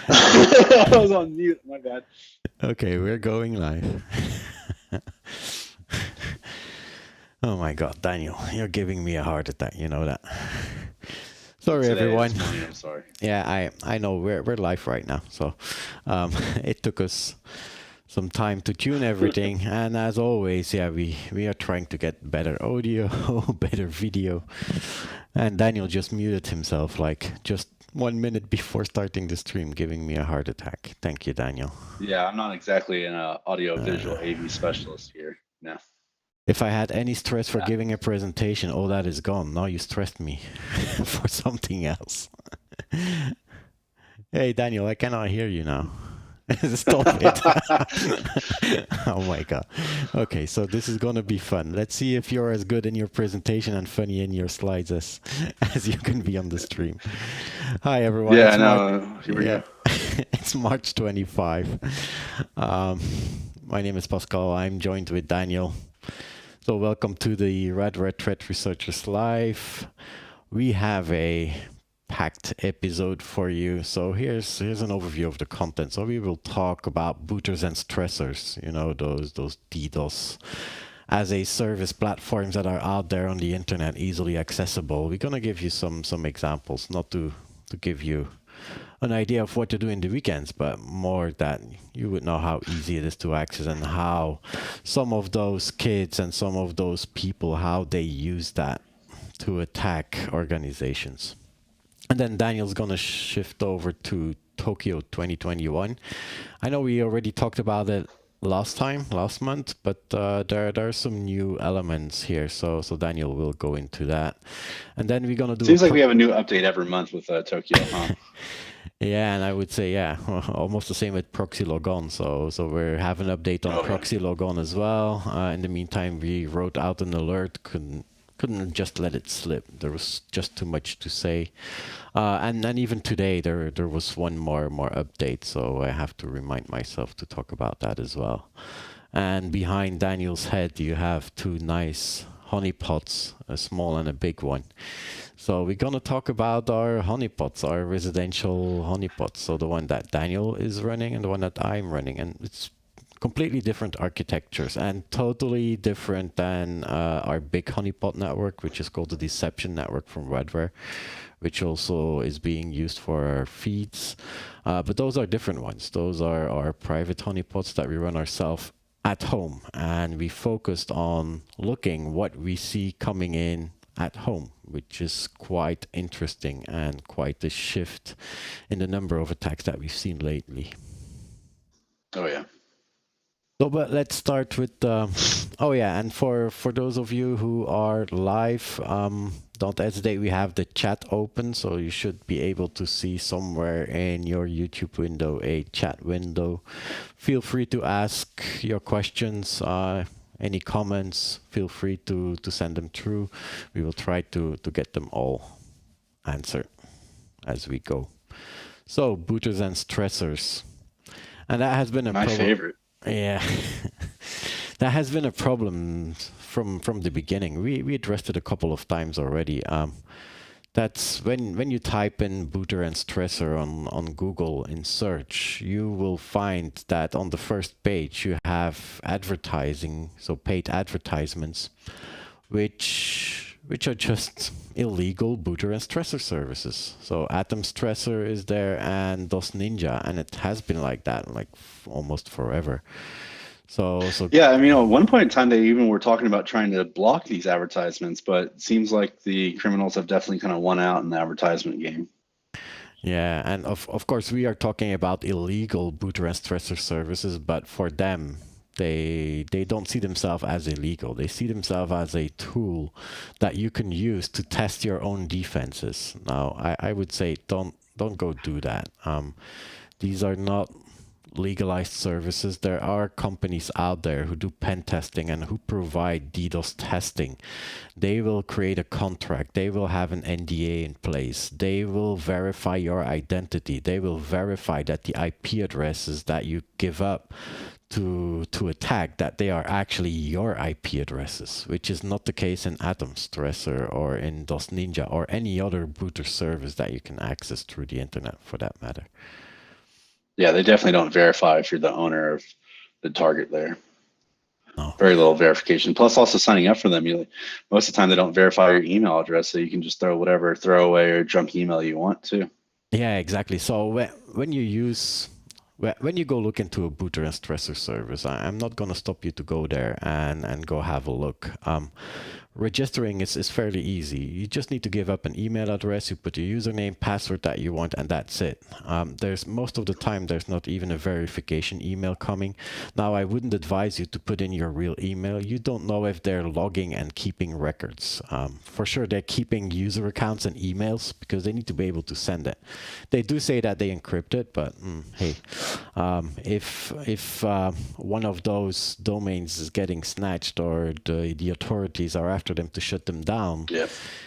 I was on mute. My bad. Okay, we're going live. Oh my God, Daniel, you're giving me a heart attack. You know that. Sorry, Today, everyone. this morning. I'm sorry. Yeah, I know we're live right now, so it took us some time to tune everything, and as always, yeah, we are trying to get better audio, better video, and Daniel just muted himself like just 1 minute before starting the stream, giving me a heart attack. Thank you, Daniel. Yeah, I'm not exactly an audio Uh, visual AV specialist here. No. if I had any stress for Yeah. giving a presentation, all that is gone. Now you stressed me for something else. Hey, Daniel, I cannot hear you now. Stop it. Oh my God. Okay, so this is going to be fun. Let's see if you're as good in your presentation and funny in your slides as you can be on the stream. Hi, everyone. Yeah, It's March. no. Here we Yeah, go. it's March 25. Um, my name is Pascal. I'm joined with Daniel. So welcome to the Radware Threat Researchers Live. We have a packed episode for you. So here's an overview of the content. So we will talk about booters and stressors, you know, those DDoS as a service platforms that are out there on the internet, easily accessible. We're gonna give you some examples, not to give you an idea of what to do in the weekends, but more that you would know how easy it is to access and how some of those kids and some of those people, how they use that to attack organizations. And then Daniel's going to shift over to Tokyo 2021. I know we already talked about it last month, but there are some new elements here. So Daniel will go into that. And then we're going to do Seems like we have a new update every month with Tokyo, huh? Yeah, and I would say, yeah, almost the same with ProxyLogon. So we have an update on Oh, yeah. ProxyLogon as well. In the meantime, we wrote out an alert, couldn't just let it slip. There was just too much to say. And even today, there was one more update, so I have to remind myself to talk about that as well. And behind Daniel's head, you have two nice honeypots, a small and a big one. So we're going to talk about our honeypots, our residential honeypots. So the one that Daniel is running and the one that I'm running. And it's completely different architectures and totally different than our big honeypot network, which is called the Deception Network from Radware, which also is being used for our feeds. But those are different ones. Those are our private honeypots that we run ourselves at home. And we focused on looking what we see coming in at home, which is quite interesting and quite a shift in the number of attacks that we've seen lately. Oh, yeah. So, but let's start with, oh yeah, and for those of you who are live, don't hesitate, we have the chat open, so you should be able to see somewhere in your YouTube window a chat window. Feel free to ask your questions, any comments, feel free to send them through. We will try to get them all answered as we go. So, booters and stressors. And that has been a My problem. favorite. Yeah, that has been a problem from the beginning. We addressed it a couple of times already. That's when you type in booter and stressor on Google in search, you will find that on the first page you have advertising, so paid advertisements, which are just illegal booter and stressor services. So Atom Stressor is there and DOS Ninja, and it has been like that like almost forever. So Yeah, I mean, at one point in time, they even were talking about trying to block these advertisements, but it seems like the criminals have definitely kind of won out in the advertisement game. yeah, and of course we are talking about illegal booter and stressor services, but for them, they don't see themselves as illegal. They see themselves as a tool that you can use to test your own defenses. Now, I would say don't go do that. These are not legalized services. There are companies out there who do pen testing and who provide DDoS testing. They will create a contract. They will have an NDA in place. They will verify your identity. They will verify that the IP addresses that you give up to attack, that they are actually your IP addresses, which is not the case in Atom Stressor or in DOS Ninja or any other booter service that you can access through the internet, for that matter. Yeah, they definitely don't verify if you're the owner of the target there. No. Very little verification. Plus, also signing up for them, most of the time they don't verify your email address, so you can just throw whatever throwaway or junk email you want to. Yeah, exactly. So when you go look into a booter and stressor service, I'm not going to stop you to go there and go have a look. Registering is fairly easy. You just need to give up an email address, you put your username, password that you want, and that's it. There's most of the time there's not even a verification email coming. Now, I wouldn't advise you to put in your real email. You don't know if they're logging and keeping records. For sure, they're keeping user accounts and emails because they need to be able to send it. They do say that they encrypt it, but hey, if one of those domains is getting snatched or the authorities are after them to shut them down,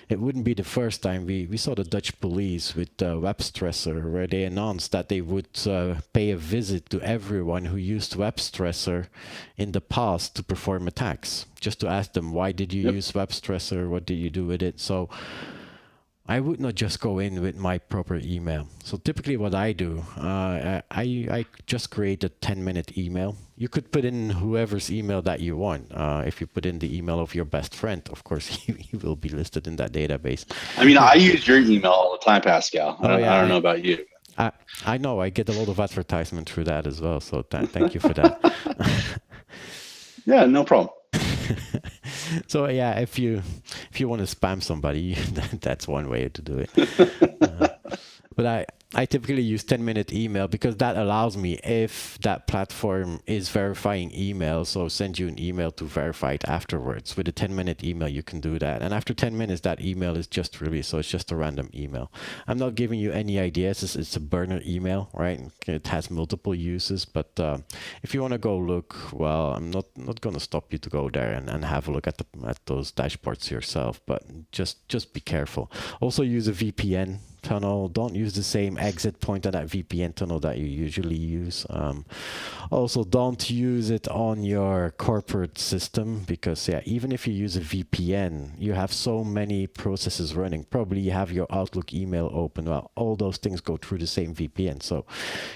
it wouldn't be the first time. We saw the Dutch police with Web Stressor, where they announced that they would pay a visit to everyone who used Web Stressor in the past to perform attacks, just to ask them, why did you use Web Stressor? What did you do with it? So I would not just go in with my proper email. So typically what I do, I just create a 10-minute email. You could put in whoever's email that you want. If you put in the email of your best friend, of course, he will be listed in that database. I mean, I use your email all the time, Pascal. I don't know about you. I know. I get a lot of advertisement through that as well. So thank you for that. Yeah, no problem. So yeah, if you want to spam somebody, that's one way to do it. But I typically use 10-minute email because that allows me, if that platform is verifying email, so send you an email to verify it afterwards. With a 10-minute email, you can do that. And after 10 minutes, that email is just released. So it's just a random email. I'm not giving you any ideas. It's a burner email, right? It has multiple uses. But if you want to go look, well, I'm not going to stop you to go there and have a look at those dashboards yourself. But just be careful. Also use a VPN tunnel. Don't use the same exit point on that VPN tunnel that you usually use. Also, don't use it on your corporate system because, yeah, even if you use a VPN, you have so many processes running. Probably you have your Outlook email open. Well, all those things go through the same VPN, so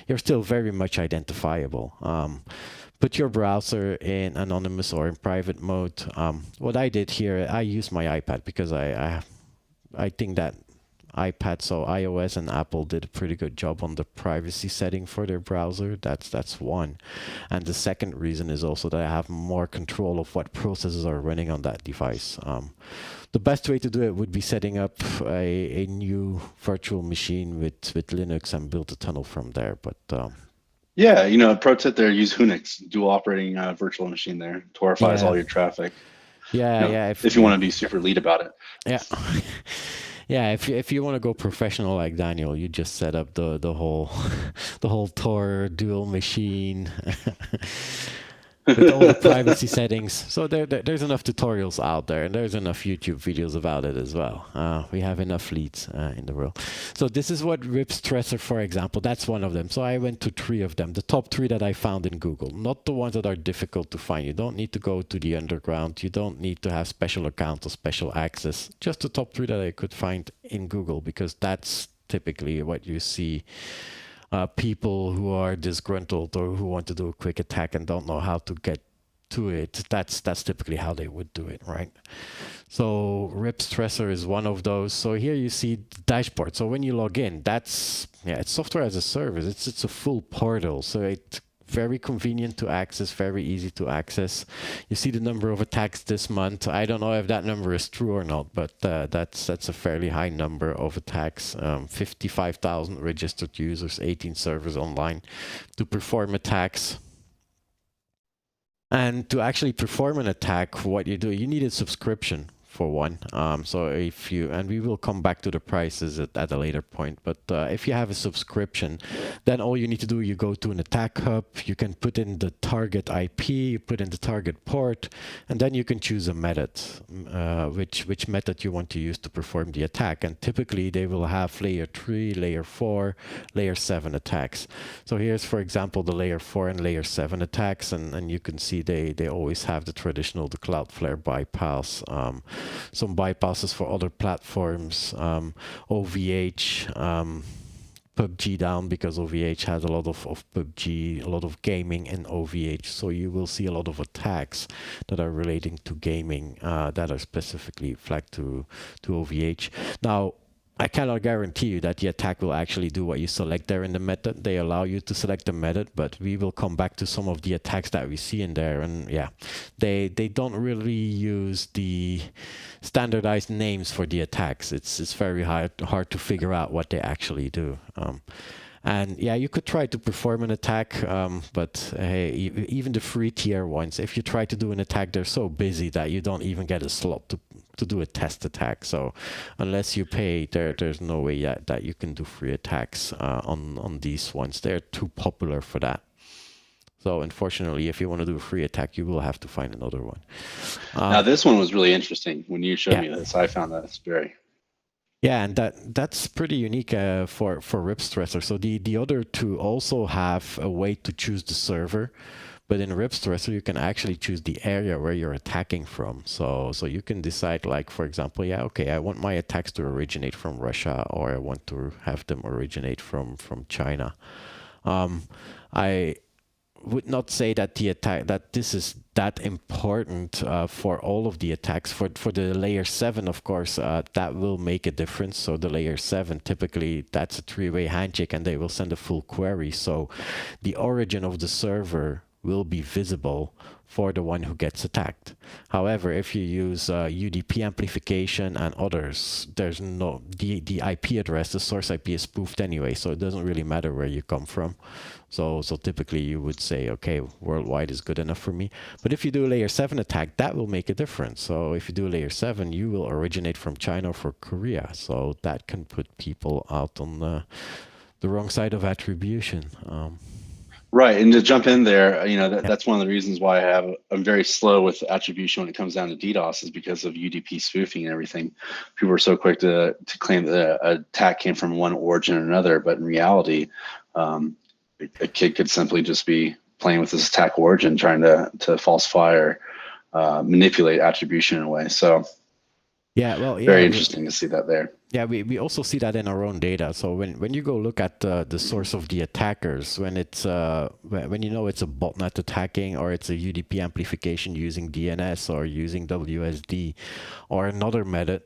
you're still very much identifiable. Put your browser in anonymous or in private mode. What I did here, I used my iPad because I think that iPad, so iOS and Apple did a pretty good job on the privacy setting for their browser. That's one. And the second reason is also that I have more control of what processes are running on that device. The best way to do it would be setting up a new virtual machine with Linux and build a tunnel from there. But yeah, pro tip there, use Unix, dual operating virtual machine there. Torifies all your traffic. Yeah, if you want to be super lead about it. Yeah. Yeah, if you want to go professional like Daniel, you just set up the whole Tor dual machine with all the privacy settings. So there's enough tutorials out there, and there's enough YouTube videos about it as well. We have enough leads in the world. So this is what Rip Stressor, for example, that's one of them. So I went to 3 of them, the top 3 that I found in Google, not the ones that are difficult to find. You don't need to go to the underground. You don't need to have special accounts or special access. Just the top 3 that I could find in Google, because that's typically what you see. People who are disgruntled or who want to do a quick attack and don't know how to get to it, that's typically how they would do it, right? So Rip Stressor is one of those. So here you see the dashboard. So when you log in, it's software as a service. It's a full portal. So it's very convenient to access, very easy to access. You see the number of attacks this month. I don't know if that number is true or not, but that's a fairly high number of attacks. 55,000 registered users, 18 servers online to perform attacks. And to actually perform an attack, what you do, you need a subscription for one. So if you, and we will come back to the prices at a later point, but if you have a subscription, then all you need to do, you go to an attack hub, you can put in the target IP, you put in the target port, and then you can choose a method, which method you want to use to perform the attack. And typically they will have layer 3, layer 4, layer 7 attacks. So here's, for example, the layer 4 and layer 7 attacks, and you can see they always have the traditional, the Cloudflare bypass, some bypasses for other platforms, OVH, PUBG down, because OVH has a lot of PUBG, a lot of gaming in OVH. So you will see a lot of attacks that are relating to gaming that are specifically flagged to OVH. Now, I cannot guarantee you that the attack will actually do what you select there in the method. They allow you to select the method, but we will come back to some of the attacks that we see in there. And yeah, they don't really use the standardized names for the attacks. It's very hard to figure out what they actually do. And yeah, you could try to perform an attack, but hey, even the free tier ones, if you try to do an attack, they're so busy that you don't even get a slot to do a test attack. So unless you pay, there's no way yet that you can do free attacks on these ones. They're too popular for that. So unfortunately, if you want to do a free attack, you will have to find another one. Now this one was really interesting. When you showed me this, I found that very... Yeah, and that's pretty unique for RipStressor. So the other two also have a way to choose the server, but in RipStressor you can actually choose the area where you're attacking from. So you can decide, like, for example, yeah, okay, I want my attacks to originate from Russia, or I want to have them originate from China. I would not say that this is that important for all of the attacks. For the layer 7, of course, that will make a difference. So the layer 7, typically that's a 3-way handshake, and they will send a full query. So the origin of the server will be visible for the one who gets attacked. However, if you use UDP amplification and others, there's no, the IP address, the source IP is spoofed anyway, so it doesn't really matter where you come from. So typically you would say, okay, worldwide is good enough for me. But if you do a layer 7 attack, that will make a difference. So if you do a layer 7, you will originate from China or for Korea. So that can put people out on the wrong side of attribution. Right, and to jump in there, that's one of the reasons why I'm very slow with attribution when it comes down to DDoS, is because of UDP spoofing and everything. People are so quick to claim that an attack came from one origin or another, but in reality, a kid could simply just be playing with this attack origin, trying to falsify or manipulate attribution in a way. So yeah, well, yeah, very interesting to see that there. Yeah, we also see that in our own data. So when you go look at the source of the attackers, when it's when you know it's a botnet attacking, or it's a UDP amplification using DNS or using WSD or another method,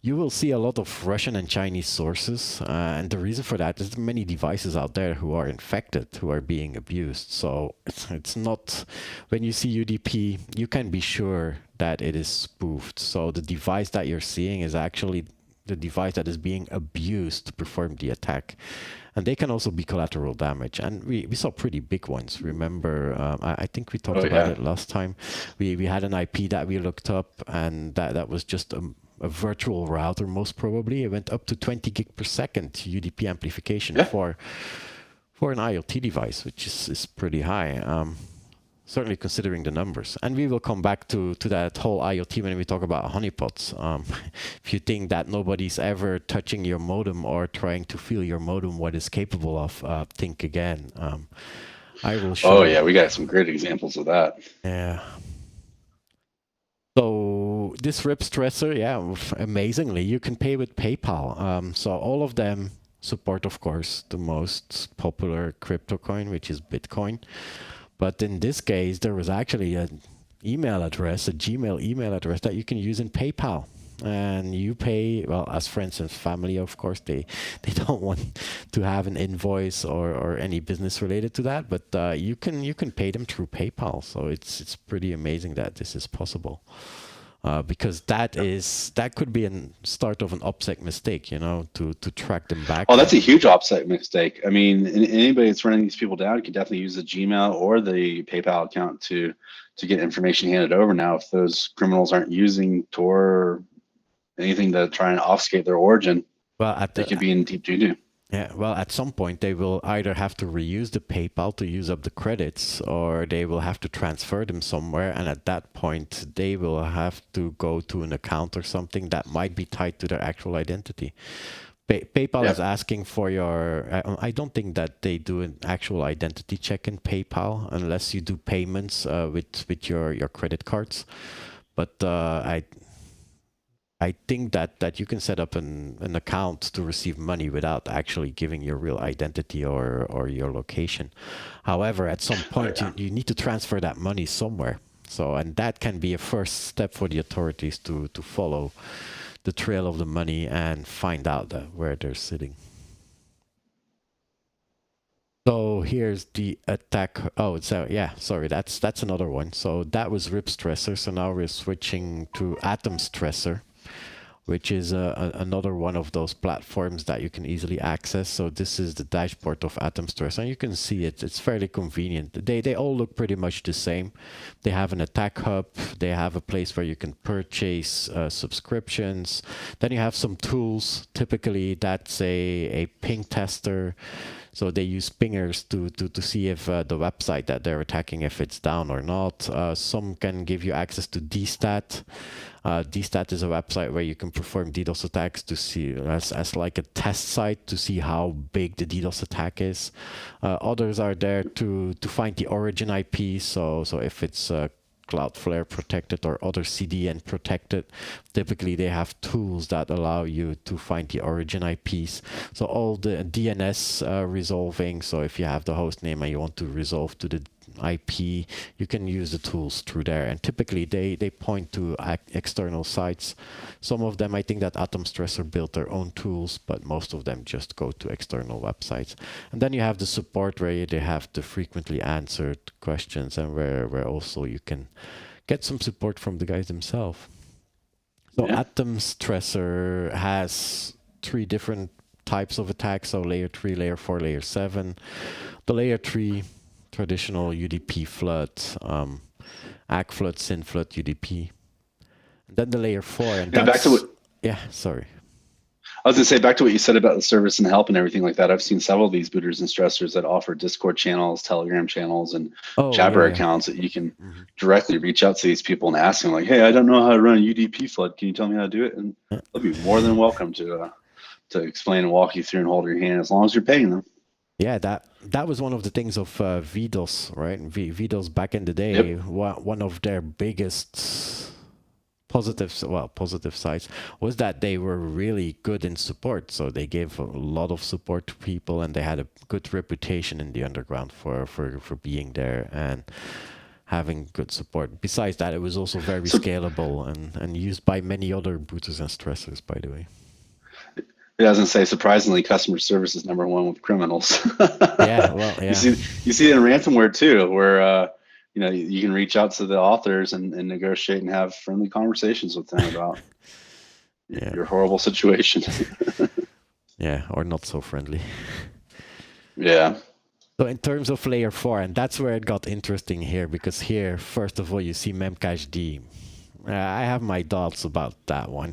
you will see a lot of Russian and Chinese sources. And the reason for that is there are many devices out there who are infected, who are being abused. So it's not, when you see UDP, you can be sure that it is spoofed. So the device that you're seeing is actually the device that is being abused to perform the attack. And they can also be collateral damage. And we saw pretty big ones. Remember, I think we talked about it last time. We had an IP that we looked up, and that was just a virtual router, most probably. It went up to 20 gig per second UDP amplification for an IoT device, which is pretty high. Certainly considering the numbers. And we will come back to that whole IoT when we talk about honeypots. If you think that nobody's ever touching your modem or trying to feel your modem what it's capable of, think again. I will show. Oh yeah, we got some great examples of that. Yeah. So this RipStressor, yeah, amazingly, you can pay with PayPal. So all of them support, of course, the most popular crypto coin, which is Bitcoin. But in this case, there was actually an email address, a Gmail email address that you can use in PayPal. And you pay, well, as friends and family, of course, they don't want to have an invoice or any business related to that. But you can pay them through PayPal. So it's pretty amazing that this is possible. Because that could be a start of an OPSEC mistake, to track them back. Oh, that's a huge OPSEC mistake. I mean, anybody that's running these people down can definitely use the Gmail or the PayPal account to to get information handed over now. If those criminals aren't using Tor or anything to try and obfuscate their origin, they could be in deep doo-doo. Yeah, well, at some point they will either have to reuse the PayPal to use up the credits, or they will have to transfer them somewhere, and at that point they will have to go to an account or something that might be tied to their actual identity. PayPal is asking for your... I don't think that they do an actual identity check in PayPal unless you do payments with your credit cards. But I think that you can set up an account to receive money without actually giving your real identity or your location. However, at some point, you need to transfer that money somewhere. So, and that can be a first step for the authorities to follow the trail of the money and find out where they're sitting. So here's the attack. Oh, so yeah, sorry, that's another one. So that was RIP Stressor. So now we're switching to Atom Stressor, which is another one of those platforms that you can easily access. So this is the dashboard of Atom Stressor, and you can see it. It's fairly convenient. They all look pretty much the same. They have an attack hub. They have a place where you can purchase subscriptions. Then you have some tools. Typically, that's a ping tester. So they use pingers to see if the website that they're attacking, if it's down or not. Some can give you access to DStat. DStat is a website where you can perform DDoS attacks to see as like a test site to see how big the DDoS attack is. Others are there to find the origin IP. So if it's Cloudflare protected or other CDN protected, typically they have tools that allow you to find the origin IPs. So all the DNS resolving. So if you have the host name and you want to resolve to the IP, you can use the tools through there, and typically they point to external sites. Some of them, I think that Atom Stressor built their own tools, but most of them just go to external websites. And then you have the support where they have the frequently answered questions, and where also you can get some support from the guys themselves. So Atom Stressor has 3 different types of attacks, so layer 3, layer 4, layer 7. The layer 3, traditional UDP flood, ACK flood, SYN flood, UDP. And then the layer 4, and back to what, sorry. I was gonna say, back to what you said about the service and help and everything like that. I've seen several of these booters and stressors that offer Discord channels, Telegram channels, and Jabber accounts that you can directly reach out to these people and ask them, like, hey, I don't know how to run a UDP flood. Can you tell me how to do it? And they'll be more than welcome to explain and walk you through and hold your hand, as long as you're paying them. Yeah, that was one of the things of VDOS, right? VDOS back in the day, one of their biggest positive sides was that they were really good in support. So they gave a lot of support to people, and they had a good reputation in the underground for being there and having good support. Besides that, it was also very scalable and used by many other booters and stressors, by the way. It doesn't say, surprisingly, customer service is #1 with criminals. You see it in ransomware too, where you can reach out to the authors and negotiate and have friendly conversations with them about your horrible situation. Or not so friendly. Yeah. So in terms of layer 4, and that's where it got interesting here, because here, first of all, you see Memcached. I have my doubts about that one.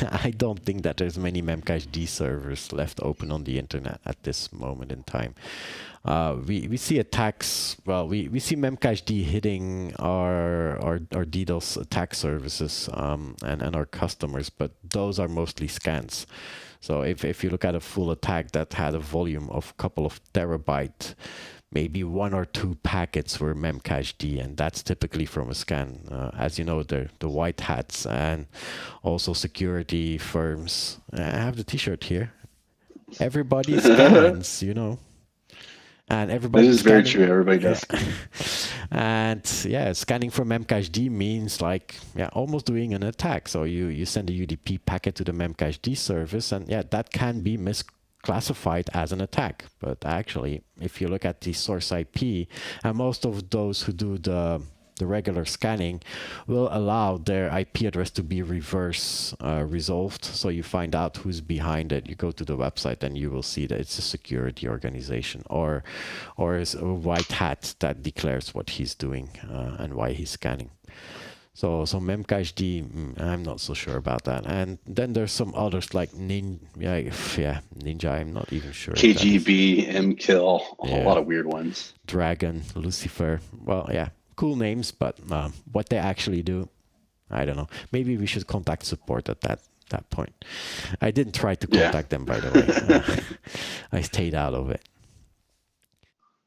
I don't think that there's many Memcached servers left open on the internet at this moment in time. We see attacks. Well, we see Memcached hitting our DDoS attack services and our customers, but those are mostly scans. So if you look at a full attack that had a volume of a couple of terabytes, maybe 1 or 2 packets were Memcached, and that's typically from a scan. As you know, the white hats and also security firms. I have the T-shirt here. Everybody scans, and everybody. This is very true. Everybody does. And scanning from Memcached means almost doing an attack. So you send a UDP packet to the Memcached service, and that can be classified as an attack. But actually, if you look at the source IP, and most of those who do the the regular scanning will allow their IP address to be reverse resolved. So you find out who's behind it. You go to the website and you will see that it's a security organization or is a white hat that declares what he's doing and why he's scanning. So Memcached, I'm not so sure about that. And then there's some others like Ninja. I'm not even sure. KGB, MKill, a lot of weird ones. Dragon, Lucifer. Well, yeah, cool names, but what they actually do, I don't know. Maybe we should contact support at that point. I didn't try to contact them, by the way. I stayed out of it.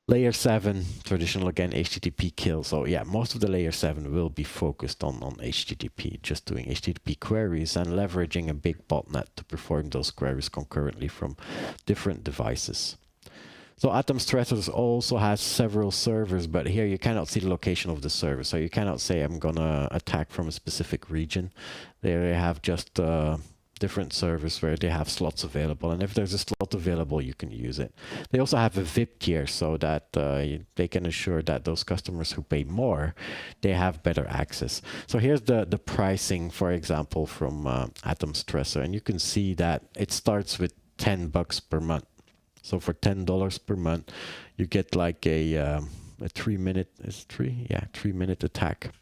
Layer 7, traditional again, HTTP kill. So yeah, most of the layer 7 will be focused on HTTP, just doing HTTP queries and leveraging a big botnet to perform those queries concurrently from different devices. So Atom Stressors also has several servers, but here you cannot see the location of the server. So you cannot say I'm gonna attack from a specific region. They have just different servers where they have slots available, and if there's a slot available, you can use it. They also have a VIP tier so that they can assure that those customers who pay more, they have better access. So here's the pricing, for example, from Atom Stressor, and you can see that it starts with $10 per month. So for $10 per month, you get like a 3-minute, is it 3? Yeah, 3-minute attack.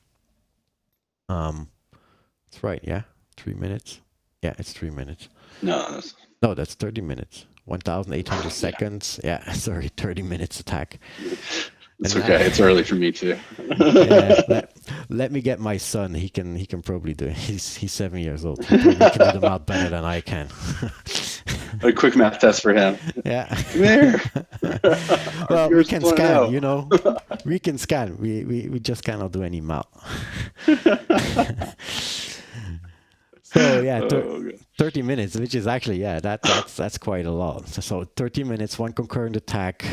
That's right, yeah, 3 minutes. Yeah, it's 3 minutes. No, that's 30 minutes. 1,800 seconds. Yeah, sorry, 30 minutes attack. It's okay. It's early for me too. Let me get my son. He can probably do it. He's 7 years old. He probably can do them out better than I can. A quick math test for him. Yeah. Come here. Well, we can scan. You know, we can scan. We just cannot do any math. So yeah, 30 minutes, which is actually, that's quite a lot. So 30 minutes, one concurrent attack,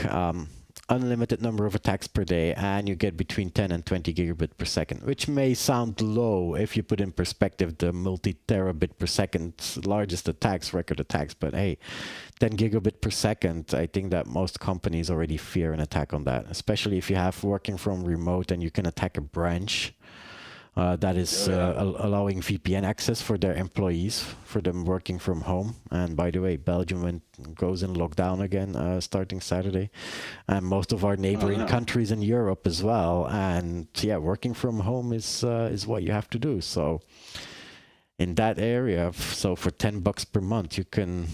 unlimited number of attacks per day, and you get between 10 and 20 gigabit per second, which may sound low if you put in perspective the multi-terabit per second largest attacks, record attacks, but hey, 10 gigabit per second, I think that most companies already fear an attack on that, especially if you have working from remote and you can attack a branch. That is allowing VPN access for their employees, for them working from home. And by the way, Belgium goes in lockdown again starting Saturday, and most of our neighboring countries in Europe as well. And yeah, working from home is what you have to do. So in that area, so for $10 per month, you can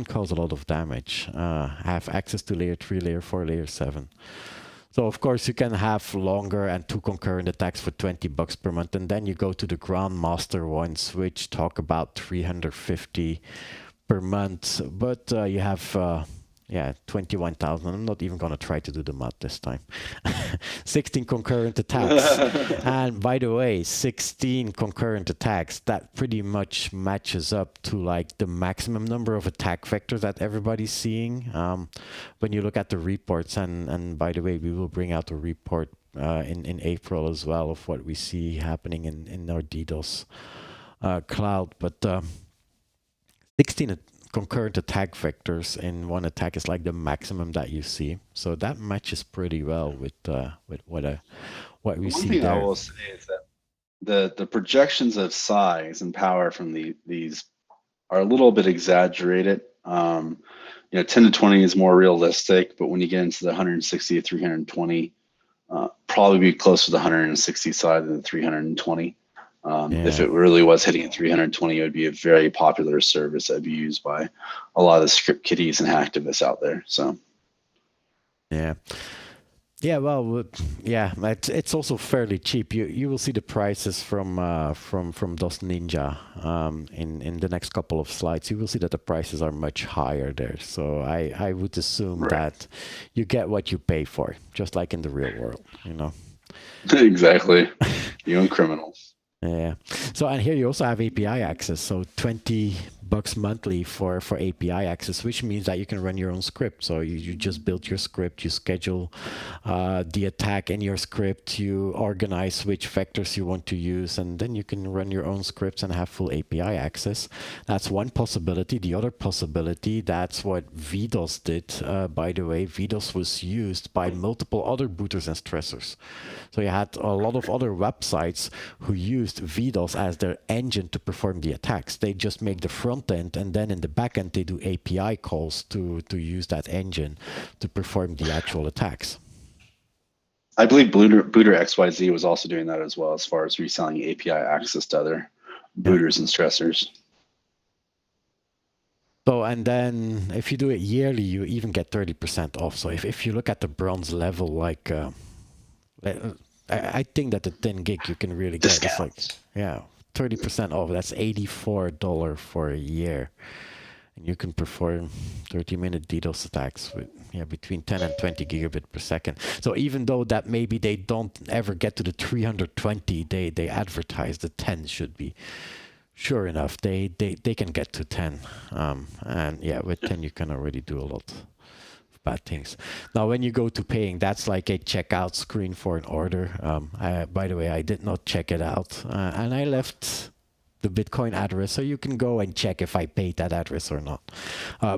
cause a lot of damage. Have access to layer 3, layer 4, layer 7. So of course you can have longer and 2 concurrent attacks for $20 per month, and then you go to the Grandmaster ones, which talk about $350 per month. But you have 21,000. I'm not even gonna try to do the math this time. 16 concurrent attacks, and by the way, 16 concurrent attacks. That pretty much matches up to like the maximum number of attack vectors that everybody's seeing when you look at the reports. And by the way, we will bring out a report in April as well of what we see happening in our DDoS cloud. But 16 concurrent attack vectors in one attack is like the maximum that you see. So that matches pretty well with what we see there. One thing I will say is that the projections of size and power from these are a little bit exaggerated. 10 to 20 is more realistic, but when you get into the 160 to 320, probably be closer to the 160 side than the 320. If it really was hitting at 320, it would be a very popular service that would be used by a lot of the script kiddies and hacktivists out there. So, it's also fairly cheap. You will see the prices from DOS Ninja in the next couple of slides. You will see that the prices are much higher there. So I would assume that you get what you pay for, just like in the real world, Exactly. You and criminals. Yeah. So, and here you also have API access. So 20 $5 monthly for API access, which means that you can run your own script. So you just build your script, you schedule the attack in your script, you organize which vectors you want to use, and then you can run your own scripts and have full API access. That's one possibility. The other possibility, that's what VDOS did. By the way, VDOS was used by multiple other booters and stressors. So you had a lot of other websites who used VDOS as their engine to perform the attacks. They just make the front end, and then in the back end, they do API calls to use that engine to perform the actual attacks. I believe Booter XYZ was also doing that as well, as far as reselling API access to other booters and stressors. So, and then if you do it yearly, you even get 30% off. So if you look at the bronze level, like I think that the 10 gig you can really get. It's like, yeah, 30% off. That's $84 for a year. And you can perform 30-minute DDoS attacks with between 10 and 20 gigabit per second. So even though that maybe they don't ever get to the 320, they advertise the 10 should be. Sure enough, they can get to 10. And yeah, with 10 you can already do a lot of bad things. Now, when you go to paying, that's like a checkout screen for an order. By the way, I did not check it out, and I left the Bitcoin address, so you can go and check if I paid that address or not.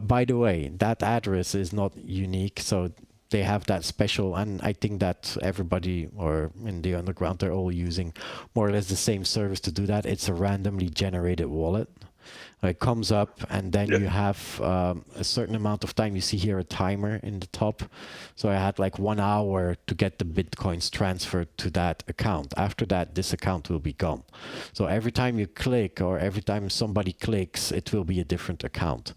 By the way, that address is not unique, so they have that special, and I think that everybody or in the underground, they're all using more or less the same service to do that. It's a randomly generated wallet. It comes up, and then you have a certain amount of time. You see here a timer in the top. So I had like 1 hour to get the Bitcoins transferred to that account. After that, this account will be gone. So every time you click, or every time somebody clicks, it will be a different account.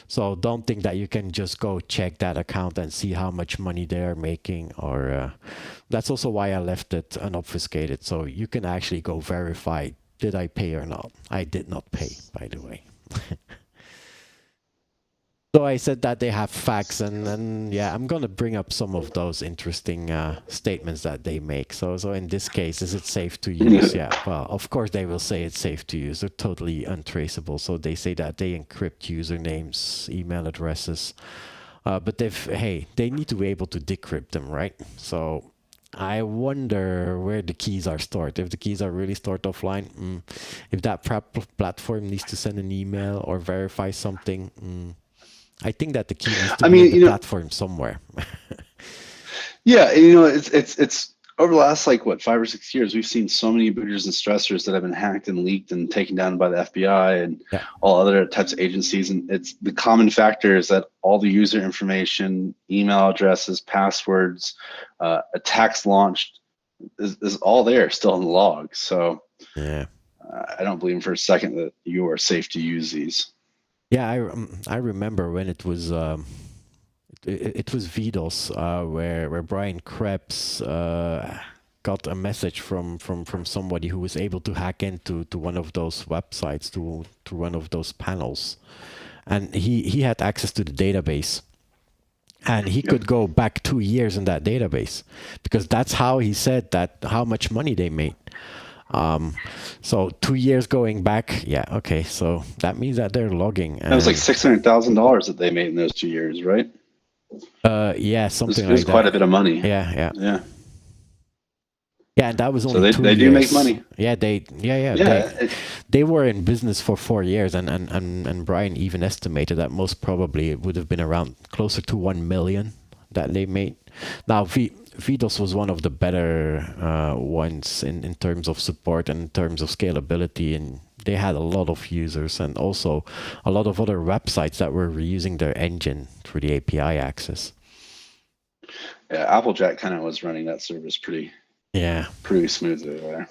So don't think that you can just go check that account and see how much money they're making. Or that's also why I left it unobfuscated. So you can actually go verify, did I pay or not? I did not pay, by the way. So I said that they have facts, and yeah, I'm going to bring up some of those interesting statements that they make. So in this case, is it safe to use? Yeah, well, of course they will say it's safe to use. They're totally untraceable. So they say that they encrypt usernames, email addresses, but they need to be able to decrypt them, right? So I wonder where the keys are stored. If the keys are really stored offline, if that platform needs to send an email or verify something, I think that the key needs to be in the platform somewhere. Yeah, it's over the last 5 or 6 years, we've seen so many booters and stressors that have been hacked and leaked and taken down by the FBI and all other types of agencies. And it's the common factor is that all the user information, email addresses, passwords, attacks launched is all there still in the log. So yeah, I don't believe for a second that you are safe to use these. Yeah, I remember when it was VDOS where Brian Krebs got a message from somebody who was able to hack into one of those websites, to one of those panels, and he had access to the database, and he could go back 2 years in that database, because that's how he said that how much money they made. So 2 years going back, okay, so that means that they're logging. That was like $600,000 that they made in those 2 years, right? Yeah, something like that. It was quite a bit of money. Yeah, and that was only so 2 years. They do make money. They were in business for 4 years, and Brian even estimated that most probably it would have been around closer to 1 million that they made. Now, VDOS was one of the better ones in terms of support and in terms of scalability, and they had a lot of users and also a lot of other websites that were reusing their engine through the API access. Yeah, Applejack kind of was running that service pretty smoothly there.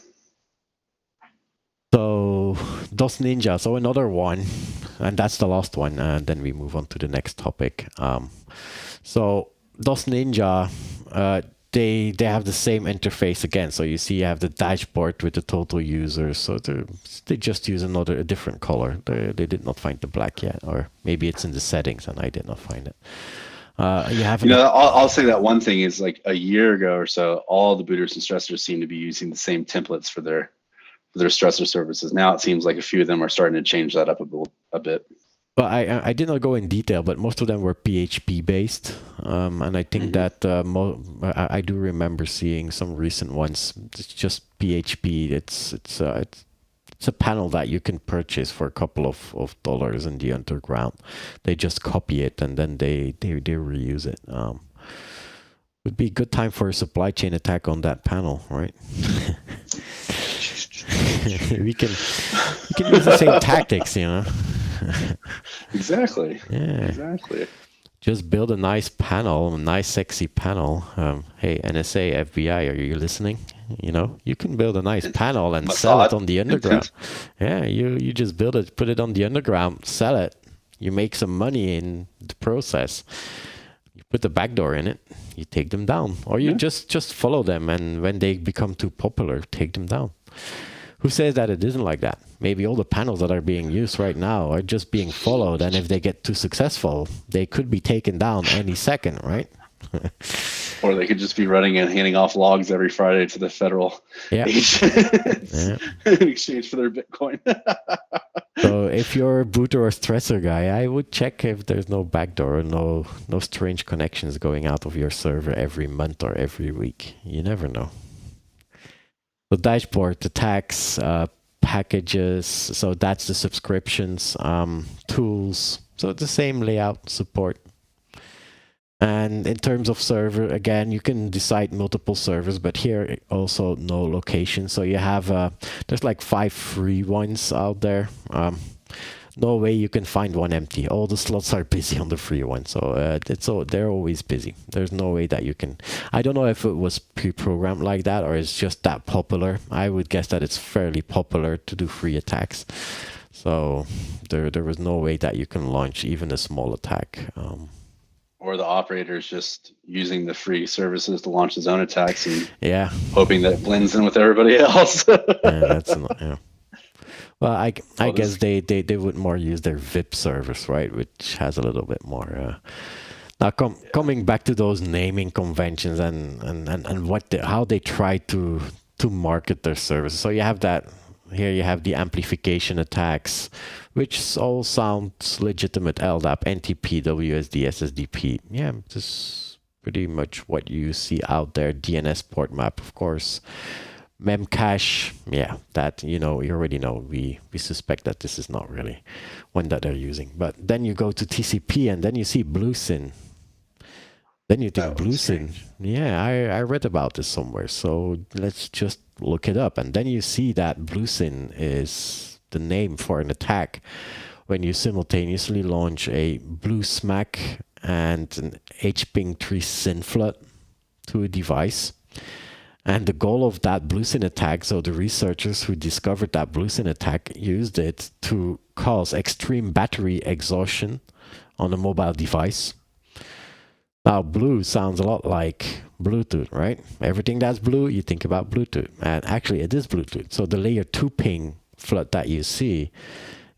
So DOS Ninja, so another one, and that's the last one, and then we move on to the next topic. So DOS Ninja, they have the same interface again. So you see you have the dashboard with the total users. So they just use a different color. They did not find the black yet, or maybe it's in the settings and I did not find it. I'll say that one thing is, like a year ago or so, all the booters and stressors seem to be using the same templates for their stressor services. Now it seems like a few of them are starting to change that up a bit. But I did not go in detail, but most of them were PHP based, and I think that I do remember seeing some recent ones. It's just PHP. It's a panel that you can purchase for a couple of dollars in the underground. They just copy it and then they reuse it. Would be a good time for a supply chain attack on that panel, right? we can use the same tactics, you know. Exactly. Yeah. Exactly. Just build a nice panel, a nice sexy panel. Hey, NSA, FBI, are you listening? You know, you can build a nice panel and sell it on the underground. Yeah, you just build it, put it on the underground, sell it. You make some money in the process. You put the backdoor in it, you take them down. Or you just follow them, and when they become too popular, take them down. Who says that it isn't like that? Maybe all the panels that are being used right now are just being followed, and if they get too successful, they could be taken down any second, right? Or they could just be running and handing off logs every Friday to the federal agents in exchange for their Bitcoin. So if you're a booter or stressor guy, I would check if there's no backdoor or no strange connections going out of your server every month or every week. You never know. The dashboard, the tax, packages, so that's the subscriptions, tools, so the same layout, support. And in terms of server, again, you can decide multiple servers, but here also no location. So you have, there's like 5 free ones out there. No way you can find one empty. All the slots are busy on the free one, so they're always busy. There's no way that you can. I don't know if it was pre-programmed like that or it's just that popular. I would guess that it's fairly popular to do free attacks. So there was no way that you can launch even a small attack. Or the operator's just using the free services to launch his own attacks and hoping that it blends in with everybody else. That's not. Yeah. Well, I guess they would more use their VIP service, right, which has a little bit more. Now, coming back to those naming conventions and how they try to market their services. So you have that here. You have the amplification attacks, which all sounds legitimate. LDAP, NTP, WSD, SSDP. Yeah, this is pretty much what you see out there. DNS port map, of course. Memcache, that, you already know. We suspect that this is not really one that they're using. But then you go to TCP and then you see BlueSyn. Then you think BlueSyn. Yeah, I read about this somewhere. So let's just look it up. And then you see that BlueSyn is the name for an attack when you simultaneously launch a BlueSmack and an HPing3 SYN flood to a device. And the goal of that BlueSyn attack, so the researchers who discovered that BlueSyn attack used it to cause extreme battery exhaustion on a mobile device. Now, blue sounds a lot like Bluetooth, right? Everything that's blue, you think about Bluetooth. And actually, it is Bluetooth. So the layer 2 ping flood that you see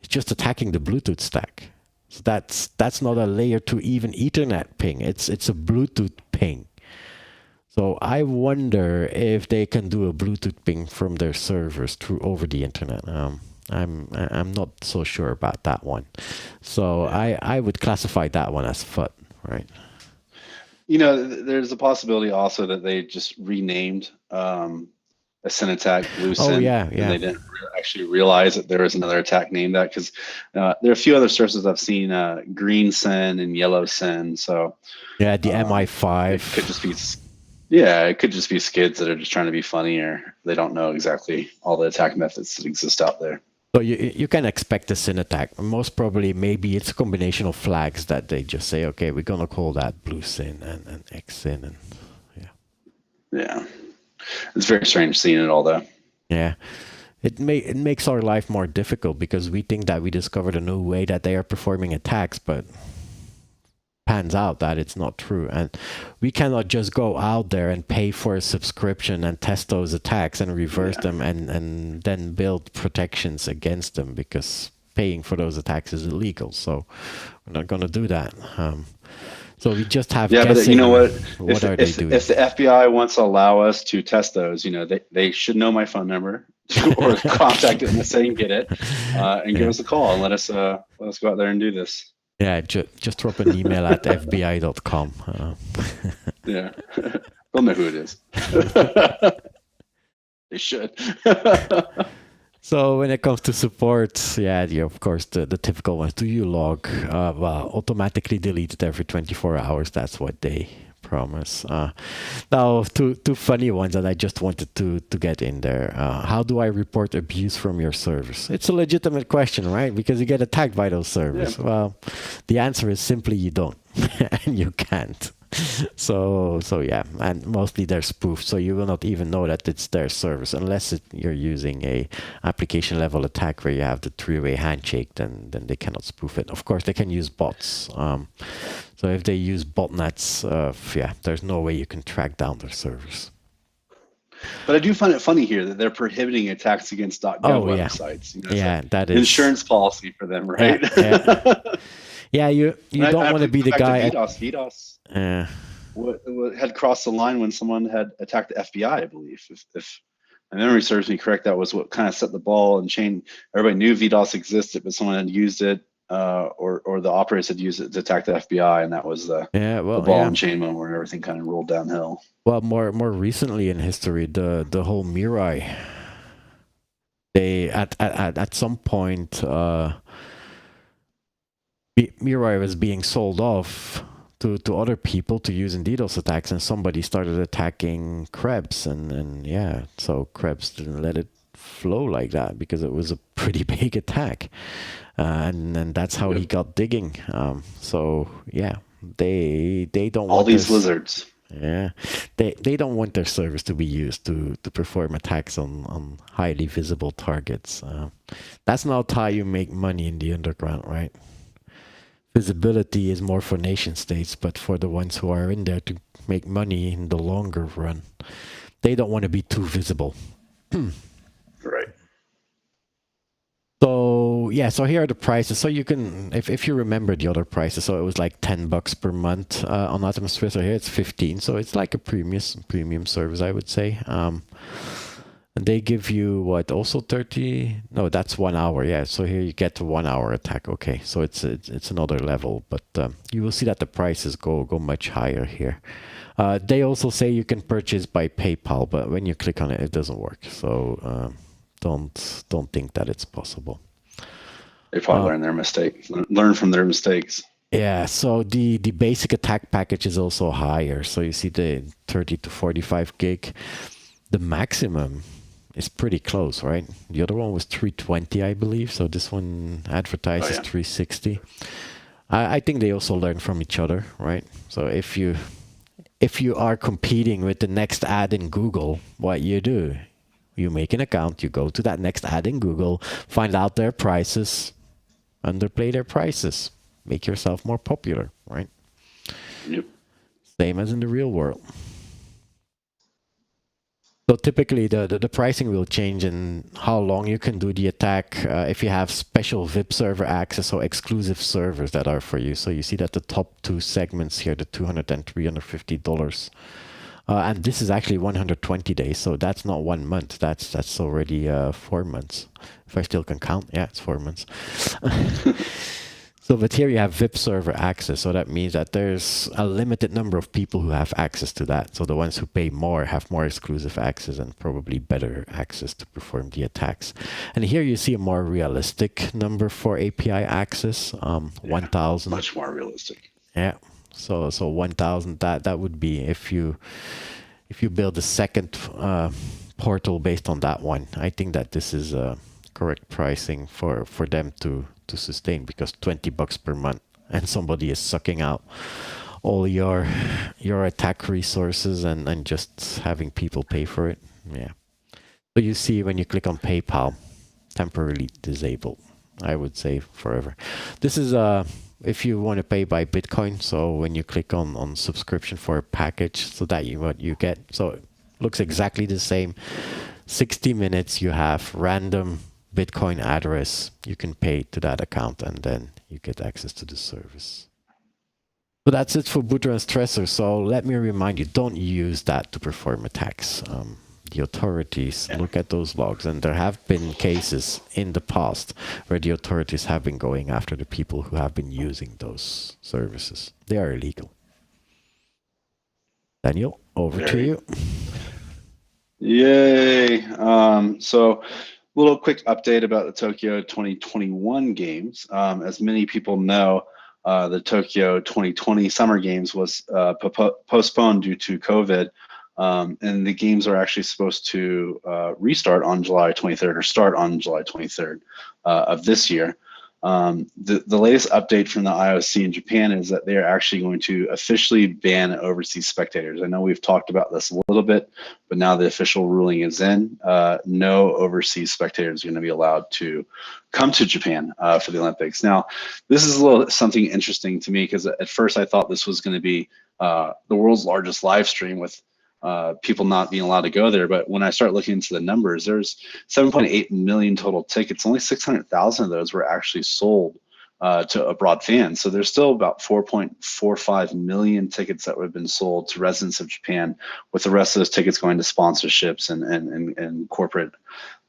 is just attacking the Bluetooth stack. So that's not a layer 2 even Ethernet ping. It's a Bluetooth ping. So I wonder if they can do a Bluetooth ping from their servers over the internet. I'm not so sure about that one. So I would classify that one as FUD, right? There's a possibility also that they just renamed a SYN attack BlueSyn. Oh, yeah. And they didn't actually realize that there was another attack named that, because there are a few other sources I've seen, green SYN and yellow SYN. So yeah, the MI5. It could just be. Yeah, it could just be skids that are just trying to be funny, or they don't know exactly all the attack methods that exist out there. So you can expect a SYN attack. Most probably, maybe it's a combination of flags that they just say, okay, we're going to call that BlueSyn and XSyn. And yeah. It's very strange seeing it all, though. Yeah. It makes our life more difficult because we think that we discovered a new way that they are performing attacks, but pans out that it's not true. And we cannot just go out there and pay for a subscription and test those attacks and reverse them and then build protections against them, because paying for those attacks is illegal. So we're not going to do that. So we just have guessing. But you know what? What are they doing? If the FBI wants to allow us to test those, they should know my phone number or contact NSA and get it, and give us a call and let us go out there and do this. Yeah, just drop an email at fbi.com. Yeah, they'll know who it is. They should. So when it comes to support, yeah, of course, the typical ones. Do you log? Well, automatically deleted every 24 hours. That's what they promise. Now, two funny ones that I just wanted to get in there. How do I report abuse from your servers? It's a legitimate question, right? Because you get attacked by those servers. Yeah. Well, the answer is simply you don't, and you can't. So yeah, and mostly they're spoofed, so you will not even know that it's their service unless you're using a application level attack where you have the three-way handshake. Then they cannot spoof it. Of course, they can use bots. So if they use botnets, yeah, there's no way you can track down their servers. But I do find it funny here that they're prohibiting attacks against .gov websites. You know, yeah, that is insurance policy for them, right? Yeah, you don't want to be the guy. VDOS had crossed the line when someone had attacked the FBI, I believe. If my memory serves me correct, that was what kind of set the ball and chain. Everybody knew VDOS existed, but someone had used it, or the operators had used it to attack the FBI, and that was the ball and chain moment where everything kind of rolled downhill. Well, more recently in history, the whole Mirai. They at some point. Mirai was being sold off to other people to use in DDoS attacks, and somebody started attacking Krebs, and yeah, so Krebs didn't let it flow like that because it was a pretty big attack, and that's how he got digging. So yeah, they don't all want these lizards. Yeah, they don't want their servers to be used to perform attacks on highly visible targets. That's not how you make money in the underground, right? Visibility is more for nation states, but for the ones who are in there to make money in the longer run, they don't want to be too visible. Right. So yeah, so here are the prices. So you can, if you remember the other prices, so it was like $10 per month on Atmosphere. So here it's 15. So it's like a premium service, I would say. And they give you what, also 30? No, that's 1 hour. Yeah, so here you get to 1 hour attack. Okay, so it's another level, but you will see that the prices go much higher here. They also say you can purchase by PayPal, but when you click on it, it doesn't work. So don't think that it's possible. They probably learn their mistake. Learn from their mistakes. Yeah, so the basic attack package is also higher. So you see the 30 to 45 gig. The maximum is pretty close, right? The other one was 320, I believe. So this one advertises 360. I think they also learn from each other, right? So if you are competing with the next ad in Google, what you do, you make an account, you go to that next ad in Google, find out their prices, underplay their prices, make yourself more popular, right? Yep. Same as in the real world. So typically the pricing will change in how long you can do the attack if you have special VIP server access or exclusive servers that are for you. So you see that the top two segments here, the $200 and $350. And this is actually 120 days, so that's not 1 month. That's already 4 months. If I still can count, yeah, it's 4 months. So, but here you have VIP server access, so that means that there's a limited number of people who have access to that. So the ones who pay more have more exclusive access and probably better access to perform the attacks. And here you see a more realistic number for API access, 1,000. Much more realistic. Yeah. So 1,000. That would be if you build a second portal based on that one. I think that this is correct pricing for them to sustain, because $20 per month and somebody is sucking out all your attack resources and just having people pay for it. Yeah. So you see when you click on PayPal, temporarily disabled. I would say forever. This is if you want to pay by Bitcoin. So when you click on subscription for a package, so that what you get. So it looks exactly the same. 60 minutes you have random Bitcoin address, you can pay to that account and then you get access to the service. So that's it for Bootstrap Stressor. So let me remind you, don't use that to perform attacks. the authorities look at those logs, and there have been cases in the past where the authorities have been going after the people who have been using those services. They are illegal. Daniel, over to you. Yay. So a little quick update about the Tokyo 2021 games. As many people know, the Tokyo 2020 Summer Games was postponed due to COVID. And the games are actually supposed to restart on July 23rd or start on July 23rd of this year. The latest update from the IOC in Japan is that they are actually going to officially ban overseas spectators. I know we've talked about this a little bit, but now the official ruling is in. No overseas spectators are going to be allowed to come to Japan for the Olympics. Now, this is a little something interesting to me, because at first I thought this was going to be the world's largest live stream with people not being allowed to go there. But when I start looking into the numbers, there's 7.8 million total tickets. Only 600,000 of those were actually sold to abroad fans. So there's still about 4.45 million tickets that have been sold to residents of Japan, with the rest of those tickets going to sponsorships and corporate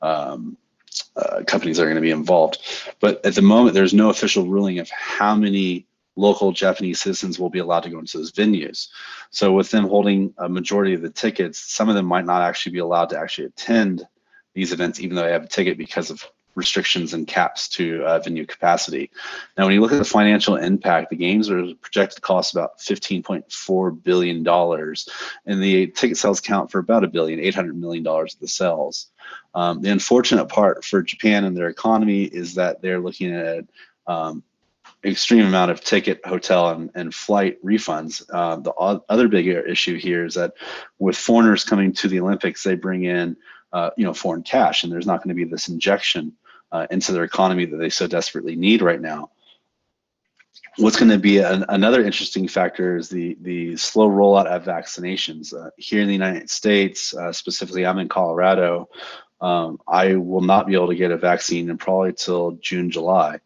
companies that are going to be involved. But at the moment, there's no official ruling of how many local Japanese citizens will be allowed to go into those venues. So with them holding a majority of the tickets, some of them might not actually be allowed to actually attend these events, even though they have a ticket, because of restrictions and caps to venue capacity. Now, when you look at the financial impact, the games are projected to cost about $15.4 billion, and the ticket sales count for about $800 million of the sales. The unfortunate part for Japan and their economy is that they're looking at extreme amount of ticket, hotel, and flight refunds. The other bigger issue here is that with foreigners coming to the Olympics, they bring in foreign cash, and there's not going to be this injection into their economy that they so desperately need right now. What's going to be another interesting factor is the slow rollout of vaccinations. Here in the United States, specifically, I'm in Colorado. I will not be able to get a vaccine in probably till June, July.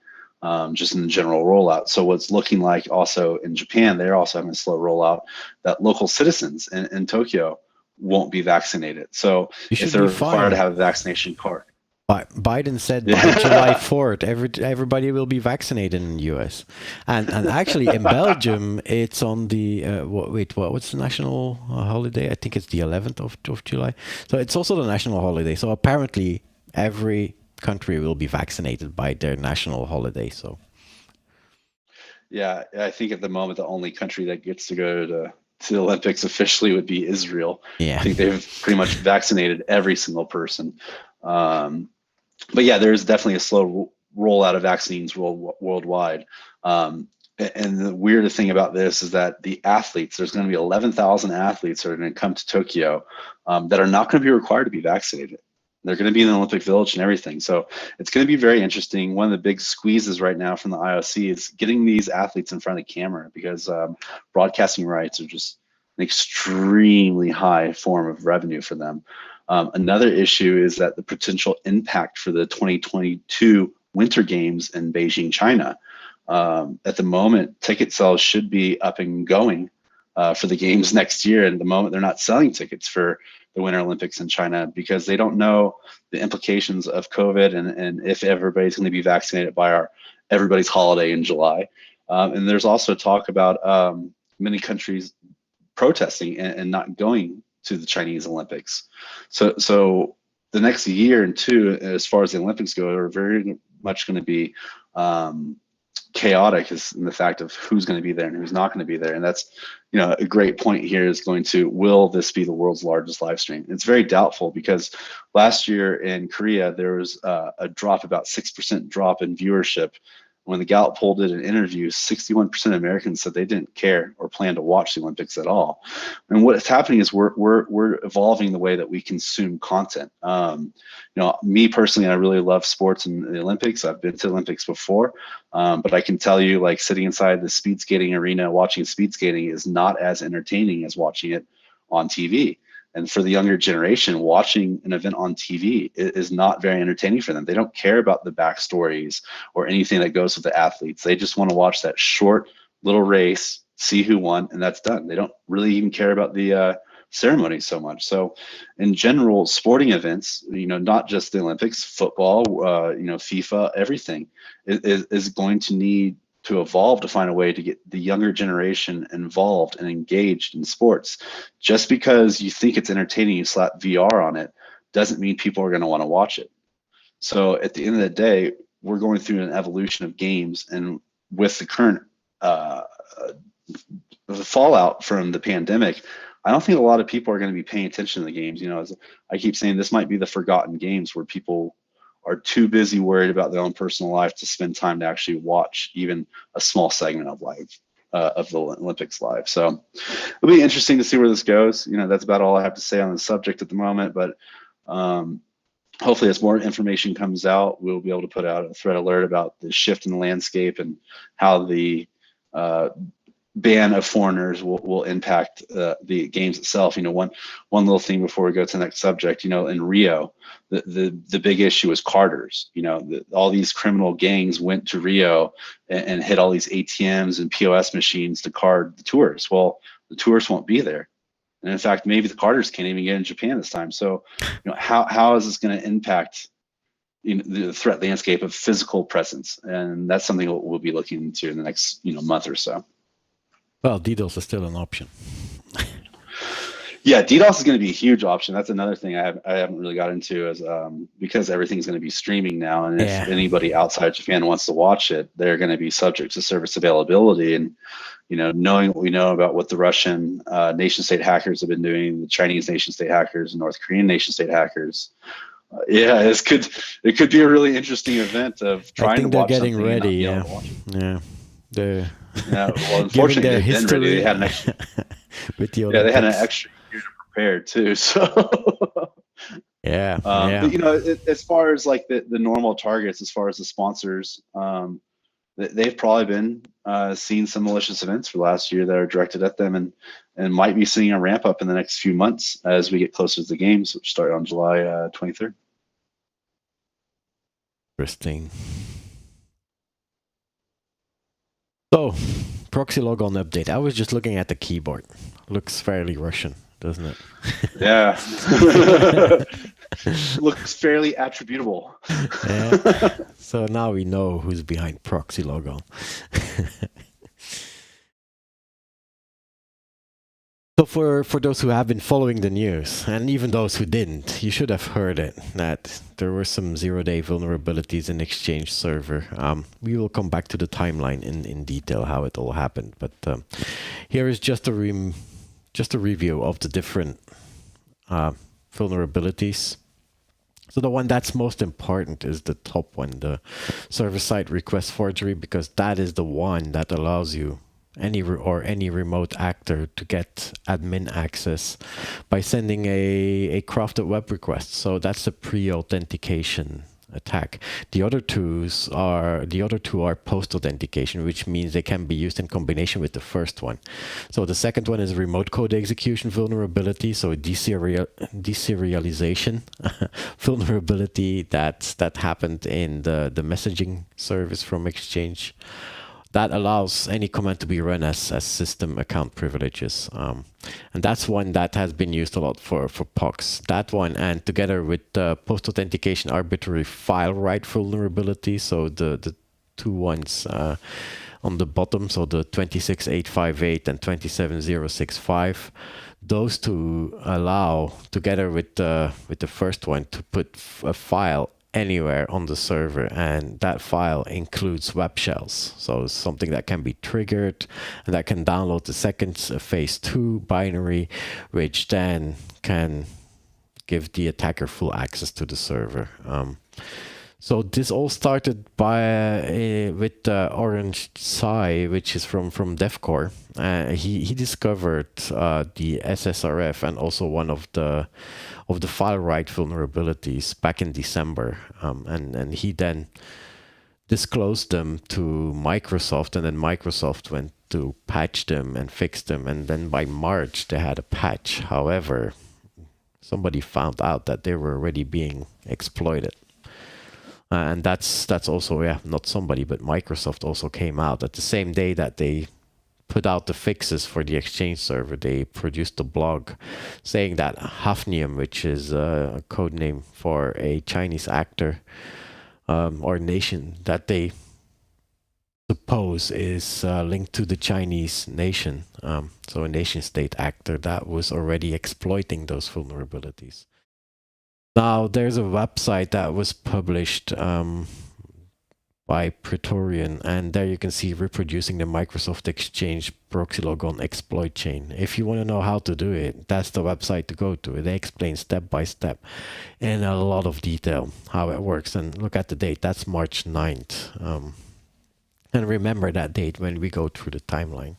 Just in the general rollout. So what's looking like also in Japan, they're also having a slow rollout, that local citizens in Tokyo won't be vaccinated. So if they're required to have a vaccination card. Biden said by July 4th, everybody will be vaccinated in the US. And actually in Belgium, it's on the, what's the national holiday? I think it's the 11th of July. So it's also the national holiday. So apparently every country will be vaccinated by their national holiday. So yeah, I think at the moment the only country that gets to go to the Olympics officially would be Israel. Yeah. I think they've pretty much vaccinated every single person. But yeah, there's definitely a slow rollout of vaccines worldwide. And the weird thing about this is that the athletes, there's going to be 11,000 athletes that are going to come to Tokyo that are not going to be required to be vaccinated. They're going to be in the Olympic Village and everything. So it's going to be very interesting. One of the big squeezes right now from the IOC is getting these athletes in front of camera, because broadcasting rights are just an extremely high form of revenue for them. Another issue is that the potential impact for the 2022 Winter Games in Beijing, China. At the moment, ticket sales should be up and going for the games next year. And at the moment, they're not selling tickets for the Winter Olympics in China, because they don't know the implications of COVID and if everybody's going to be vaccinated by everybody's holiday in July. And there's also talk about many countries protesting and not going to the Chinese Olympics. So the next year and two, as far as the Olympics go, are very much going to be chaotic, is in the fact of who's going to be there and who's not going to be there. And that's, a great point here is going to, will this be the world's largest live stream? It's very doubtful, because last year in Korea, there was a drop, about 6% drop in viewership. When the Gallup poll did an interview, 61% of Americans said they didn't care or plan to watch the Olympics at all. And what's happening is we're evolving the way that we consume content. Me personally, I really love sports and the Olympics. I've been to the Olympics before, but I can tell you, like, sitting inside the speed skating arena watching speed skating is not as entertaining as watching it on TV. And for the younger generation, watching an event on TV is not very entertaining for them. They don't care about the backstories or anything that goes with the athletes. They just want to watch that short little race, see who won, and that's done. They don't really even care about the ceremonies so much. So in general, sporting events, not just the Olympics, football, FIFA, everything is going to need to evolve to find a way to get the younger generation involved and engaged in sports. Just because you think it's entertaining, you slap VR on it, doesn't mean people are going to want to watch it. So at the end of the day, we're going through an evolution of games, and with the current the fallout from the pandemic, I don't think a lot of people are going to be paying attention to the games. As I keep saying, this might be the forgotten games where people are too busy worried about their own personal life to spend time to actually watch even a small segment of of the Olympics live. So it'll be interesting to see where this goes. That's about all I have to say on the subject at the moment, but hopefully as more information comes out, we'll be able to put out a thread alert about the shift in the landscape and how the ban of foreigners will impact the games itself. One little thing before we go to the next subject, in Rio, the big issue is carders. All these criminal gangs went to Rio and hit all these ATMs and POS machines to card the tourists. Well, the tourists won't be there. And in fact, maybe the carders can't even get in Japan this time. So, how is this going to impact the threat landscape of physical presence? And that's something we'll be looking into in the next month or so. Well, DDoS is still an option. Yeah, DDoS is going to be a huge option. That's another thing I haven't really got into, is because everything's going to be streaming now, and if anybody outside Japan wants to watch it, they're going to be subject to service availability. And knowing what we know about what the Russian nation-state hackers have been doing, the Chinese nation-state hackers, and North Korean nation-state hackers, it could be a really interesting event of trying to watch something. I think they're getting ready. Well, unfortunately, they've been ready. They had an extra. They had an extra year to prepare too. So. But, as far as like the normal targets, as far as the sponsors, they've probably been seeing some malicious events for last year that are directed at them, and might be seeing a ramp up in the next few months as we get closer to the games, which start on July 23rd. Interesting. So, ProxyLogon update. I was just looking at the keyboard. Looks fairly Russian, doesn't it? Yeah. Looks fairly attributable. Yeah. So now we know who's behind ProxyLogon. So for those who have been following the news, and even those who didn't, you should have heard it, that there were some zero-day vulnerabilities in Exchange server. We will come back to the timeline in detail how it all happened, but here is just a review of the different vulnerabilities. So the one that's most important is the top one, the server-side request forgery, because that is the one that allows you any remote actor to get admin access by sending a crafted web request. So that's a pre-authentication attack. The other two are post-authentication, which means they can be used in combination with the first one. So the second one is remote code execution vulnerability, so deserialization vulnerability that happened in the messaging service from Exchange. That allows any command to be run as system account privileges. And that's one that has been used a lot for POX. That one, and together with post-authentication arbitrary file write vulnerability, so the two ones on the bottom, so the 26858 and 27065, those two allow, together with the first one, to put a file anywhere on the server, and that file includes web shells, so something that can be triggered and that can download the second phase 2 binary, which then can give the attacker full access to the server. So this all started with Orange Tsai, which is from DevCore. He discovered the SSRF and also one of the file write vulnerabilities back in December, and he then disclosed them to Microsoft, and then Microsoft went to patch them and fix them, and then by March they had a patch. However, somebody found out that they were already being exploited. And that's also, not somebody, but Microsoft also came out at the same day that they put out the fixes for the Exchange server, they produced a blog saying that hafnium, which is a code name for a Chinese actor or nation that they suppose is linked to the Chinese nation. So a nation state actor that was already exploiting those vulnerabilities. Now, there's a website that was published by Praetorian, and there you can see reproducing the Microsoft Exchange ProxyLogon exploit chain. If you want to know how to do it, that's the website to go to. They explain step by step in a lot of detail how it works. And look at the date, that's March 9th. And remember that date when we go through the timeline.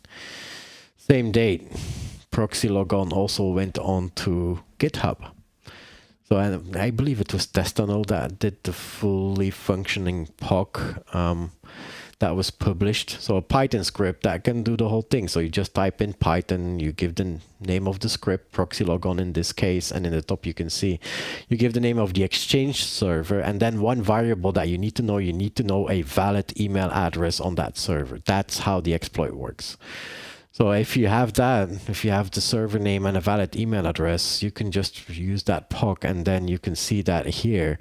Same date, ProxyLogon also went on to GitHub. So I believe it was Testano that did the fully functioning POC that was published. So a Python script that can do the whole thing. So you just type in Python, you give the name of the script, ProxyLogon in this case, and in the top you can see, you give the name of the Exchange server, and then one variable that you need to know a valid email address on that server. That's how the exploit works. So if you have that, if you have the server name and a valid email address, you can just use that POC, and then you can see that here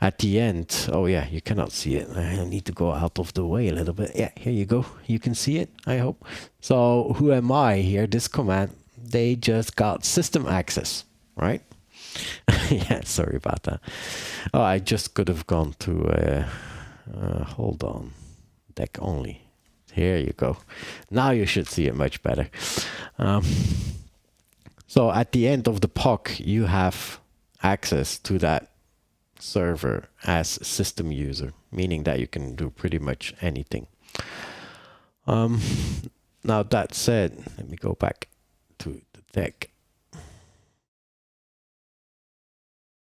at the end. Oh yeah, you cannot see it. I need to go out of the way a little bit. Yeah, here you go. You can see it, I hope. So who am I here? This command, they just got system access, right? Yeah, sorry about that. Oh, I just could have gone to, hold on, deck only. Here you go. Now you should see it much better. So at the end of the POC, you have access to that server as system user, meaning that you can do pretty much anything. Now that said, let me go back to the deck.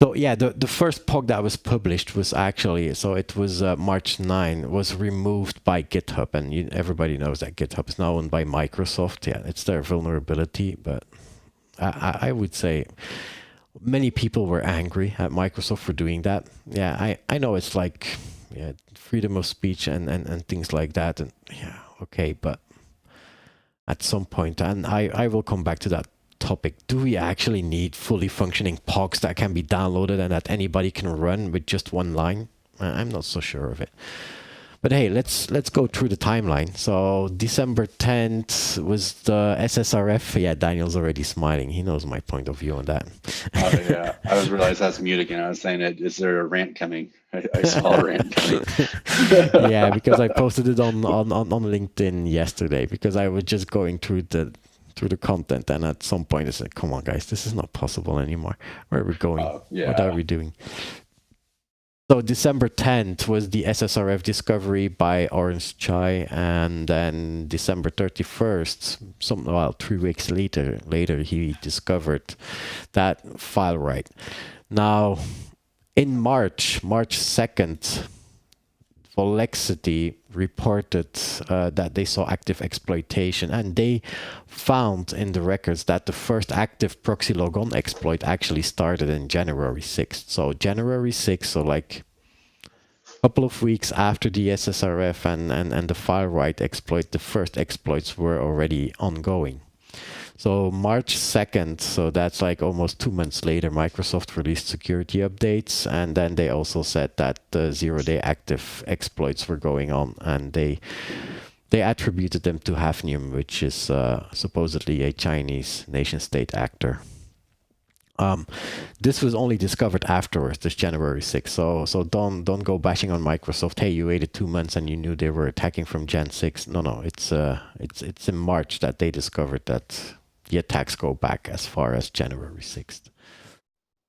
So yeah, the first POC that was published was actually, so it was March 9, was removed by GitHub, and everybody knows that GitHub is now owned by Microsoft. Yeah, it's their vulnerability, but I would say many people were angry at Microsoft for doing that. Yeah, I know it's like, yeah, freedom of speech and things like that, and yeah, okay, but at some point, and I will come back to that topic, do we actually need fully functioning POCs that can be downloaded and that anybody can run with just one line? I'm not so sure of it. But hey, let's go through the timeline. So December 10th was the SSRF. Yeah, Daniel's already smiling. He knows my point of view on that. Oh yeah, I was realized that's mute again. I was saying, is there a rant coming? I saw a rant coming. Yeah, because I posted it on LinkedIn yesterday because I was just going through the content, and at some point I said, come on guys, this is not possible anymore. Where are we going? Yeah. What are we doing? So December 10th was the SSRF discovery by Orange Chai, and then December 31st, 3 weeks later he discovered that file write. Now in March 2nd, Volexity reported that they saw active exploitation, and they found in the records that the first active ProxyLogon exploit actually started in January 6th. So January 6th, so like a couple of weeks after the SSRF and the file write exploit, the first exploits were already ongoing. So March 2nd, so that's like almost 2 months later, Microsoft released security updates, and then they also said that the zero-day active exploits were going on, and they attributed them to Hafnium, which is supposedly a Chinese nation-state actor. This was only discovered afterwards, this January 6th. So don't go bashing on Microsoft. Hey, you waited 2 months and you knew they were attacking from Jan 6. No, it's in March that they discovered that the attacks go back as far as January 6th.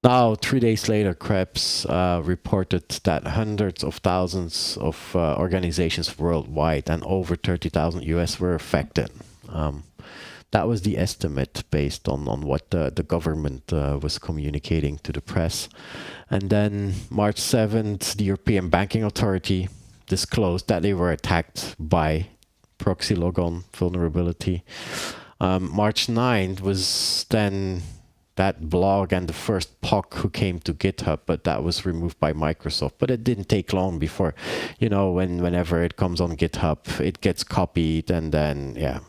Now, 3 days later, Krebs reported that hundreds of thousands of organizations worldwide and over 30,000 US were affected. That was the estimate based on what the government was communicating to the press. And then March 7th, the European Banking Authority disclosed that they were attacked by ProxyLogon vulnerability. March 9th was then that blog and the first POC who came to GitHub, but that was removed by Microsoft. But it didn't take long before, whenever it comes on GitHub, it gets copied, and then, yeah,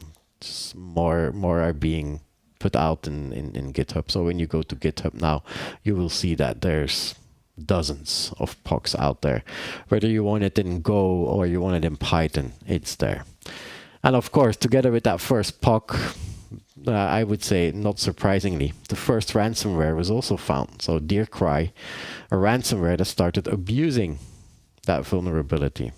more are being put out in GitHub. So when you go to GitHub now, you will see that there's dozens of POCs out there. Whether you want it in Go or you want it in Python, it's there. And of course, together with that first POC, I would say, not surprisingly, the first ransomware was also found. So Deercry, a ransomware that started abusing that vulnerability.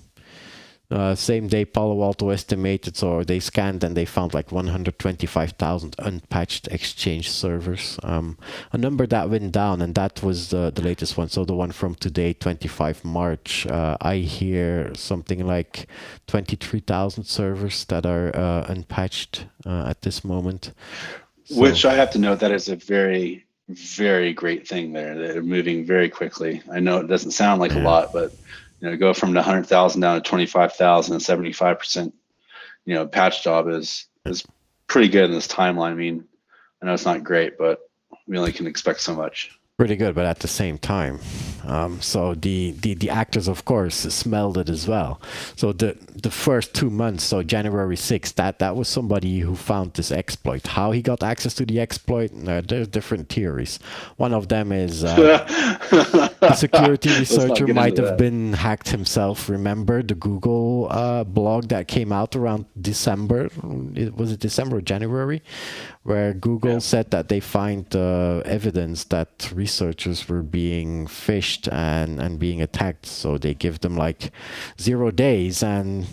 Same day, Palo Alto estimated, so they scanned and they found like 125,000 unpatched Exchange servers. A number that went down, and that was the latest one. So the one from today, 25 March, I hear something like 23,000 servers that are unpatched at this moment. Which I have to note, that is a very, very great thing there. They're moving very quickly. I know it doesn't sound like a lot, but go from the 100,000 down to 25,000 and 75%, patch job is pretty good in this timeline. I mean, I know it's not great, but we only can expect so much. Pretty good, but at the same time, so the actors, of course, smelled it as well. So the first 2 months, so January 6th, that was somebody who found this exploit. How he got access to the exploit, there's different theories. One of them is the security researcher might have been hacked himself. Remember the Google blog that came out around December? Was it December or January? Where Google said that they find evidence that researchers were being phished and being attacked. So they give them like 0 days and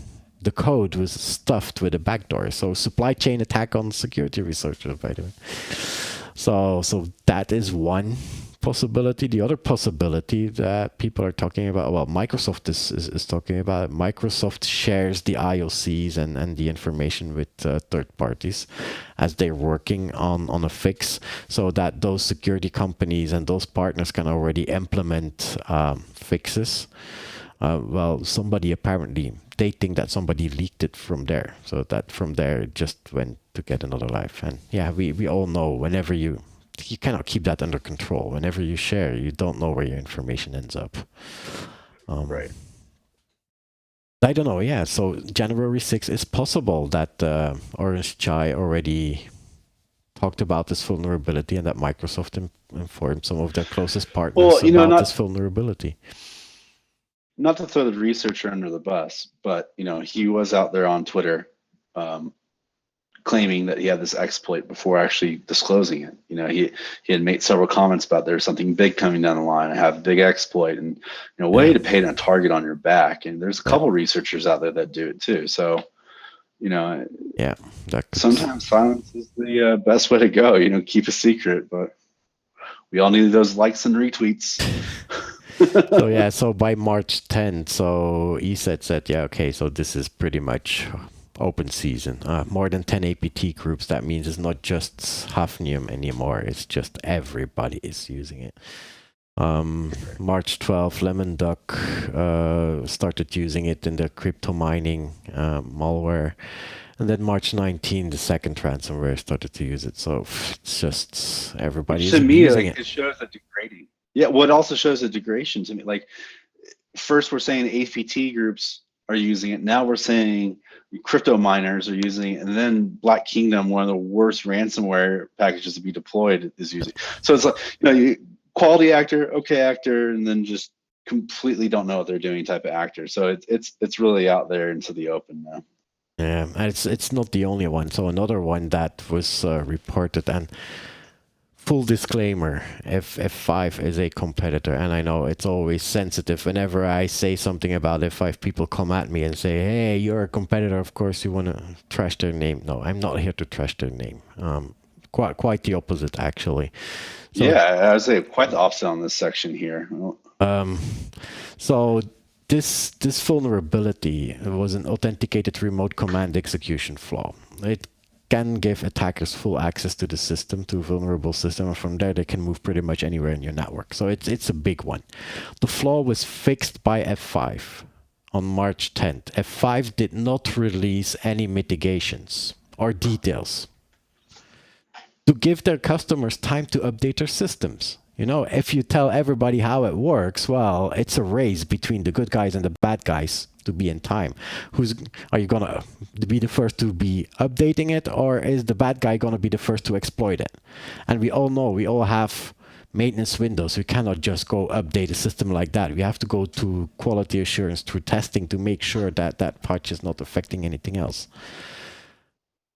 the code was stuffed with a backdoor. So supply chain attack on security researchers, by the way. So that is one possibility. The other possibility that people are talking about, well, Microsoft is talking about, Microsoft shares the IOCs and the information with third parties as they're working on a fix, so that those security companies and those partners can already implement fixes. Well, somebody apparently, they think that somebody leaked it from there, so that from there it just went to get another life. And yeah, we all know whenever you cannot keep that under control. Whenever you share, you don't know where your information ends up. Right. I don't know. Yeah. So January 6th, is possible that Orange Chai already talked about this vulnerability and that Microsoft informed some of their closest partners about this vulnerability. Not to throw the researcher under the bus, but he was out there on Twitter claiming that he had this exploit before actually disclosing it. He had made several comments about there's something big coming down the line. I have a big exploit, and way to paint a target on your back. And there's a couple researchers out there that do it too. So, sometimes silence is the best way to go. Keep a secret, but we all need those likes and retweets. So by March 10th, so ESET said, okay, so this is pretty much open season. More than 10 APT groups. That means it's not just Hafnium anymore. It's just everybody is using it. March 12th, Lemon Duck started using it in their crypto mining malware. And then March 19th, the second ransomware started to use it. So it's just everybody is using it. It shows the degrading. Yeah, what also shows the degradation to me. Like, first we're saying APT groups are using it. Now we're saying crypto miners are using it, and then Black Kingdom, one of the worst ransomware packages to be deployed, is using it. So it's like, quality actor, okay actor, and then just completely don't know what they're doing type of actor. So it's really out there into the open now. Yeah, and it's not the only one. So another one that was reported, and full disclaimer, F5 is a competitor, and I know it's always sensitive. Whenever I say something about F5, people come at me and say, hey, you're a competitor, of course you want to trash their name. No, I'm not here to trash their name. Quite the opposite, actually. So, I would say quite the opposite on this section here. So this vulnerability was an authenticated remote command execution flaw. It can give attackers full access to the system, to a vulnerable system, and from there they can move pretty much anywhere in your network. So it's a big one. The flaw was fixed by F5 on March 10th. F5 did not release any mitigations or details to give their customers time to update their systems. If you tell everybody how it works, well, it's a race between the good guys and the bad guys to be in time. Are you gonna be the first to be updating it, or is the bad guy gonna be the first to exploit it? And we all know, we all have maintenance windows. We cannot just go update a system like that. We have to go to quality assurance through testing to make sure that that patch is not affecting anything else.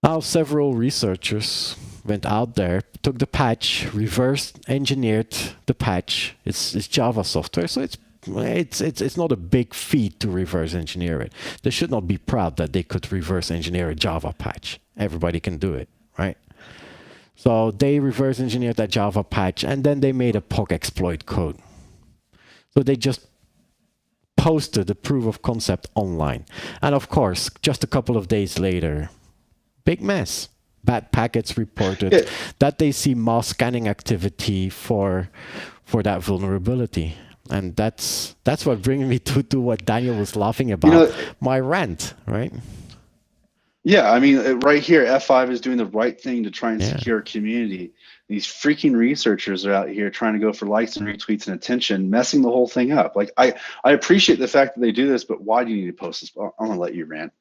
Now, several researchers went out there, took the patch, reverse engineered the patch. It's Java software, so it's not a big feat to reverse engineer it. They should not be proud that they could reverse engineer a Java patch. Everybody can do it, right? So they reverse engineered that Java patch, and then they made a POC exploit code. So they just posted the proof of concept online. And of course, just a couple of days later, big mess. Bad packets reported that they see mass scanning activity for that vulnerability. And that's what brings me to what Daniel was laughing about, my rant, right? Yeah, I mean, right here, F5 is doing the right thing to try and secure community. These freaking researchers are out here trying to go for likes and retweets and attention, messing the whole thing up. Like, I appreciate the fact that they do this, but why do you need to post this? I'm gonna let you rant.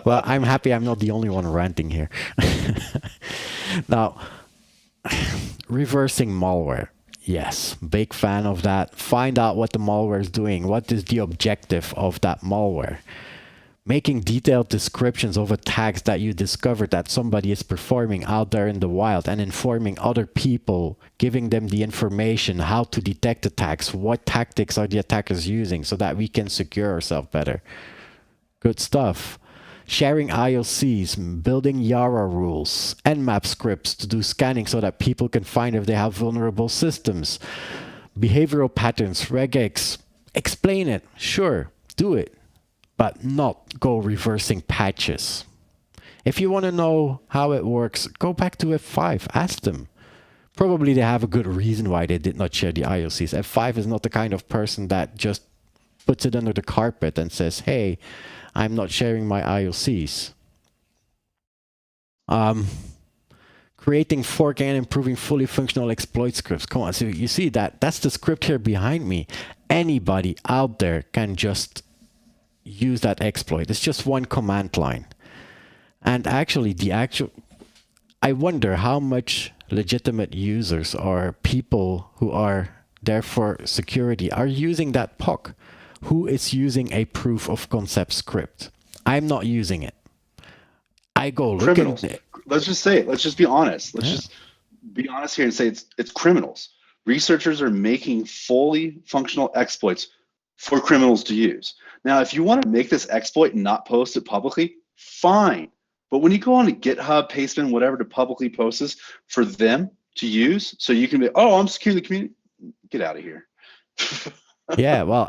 Well, I'm happy I'm not the only one ranting here. Now, reversing malware. Yes, big fan of that. Find out what the malware is doing. What is the objective of that malware? Making detailed descriptions of attacks that you discovered that somebody is performing out there in the wild, and informing other people, giving them the information, how to detect attacks, what tactics are the attackers using, so that we can secure ourselves better. Good stuff. Sharing IOCs, building Yara rules, Nmap scripts to do scanning so that people can find if they have vulnerable systems. Behavioral patterns, regex, explain it, sure, do it, but not go reversing patches. If you want to know how it works, go back to F5, ask them. Probably they have a good reason why they did not share the IOCs. F5 is not the kind of person that just puts it under the carpet and says, hey, I'm not sharing my IOCs. Creating, forking, and improving fully functional exploit scripts. Come on, so you see that's the script here behind me. Anybody out there can just use that exploit. It's just one command line. And actually, I wonder how much legitimate users or people who are there for security are using that POC. Who is using a proof of concept script? I'm not using it. I go look at it. Let's just say it. Let's just be honest. Let's just be honest here and say it's criminals. Researchers are making fully functional exploits for criminals to use. Now, if you want to make this exploit and not post it publicly, fine. But when you go on to GitHub, Pastebin, whatever, to publicly post this for them to use, so you can be, oh, I'm securing the community. Get out of here. Yeah, well,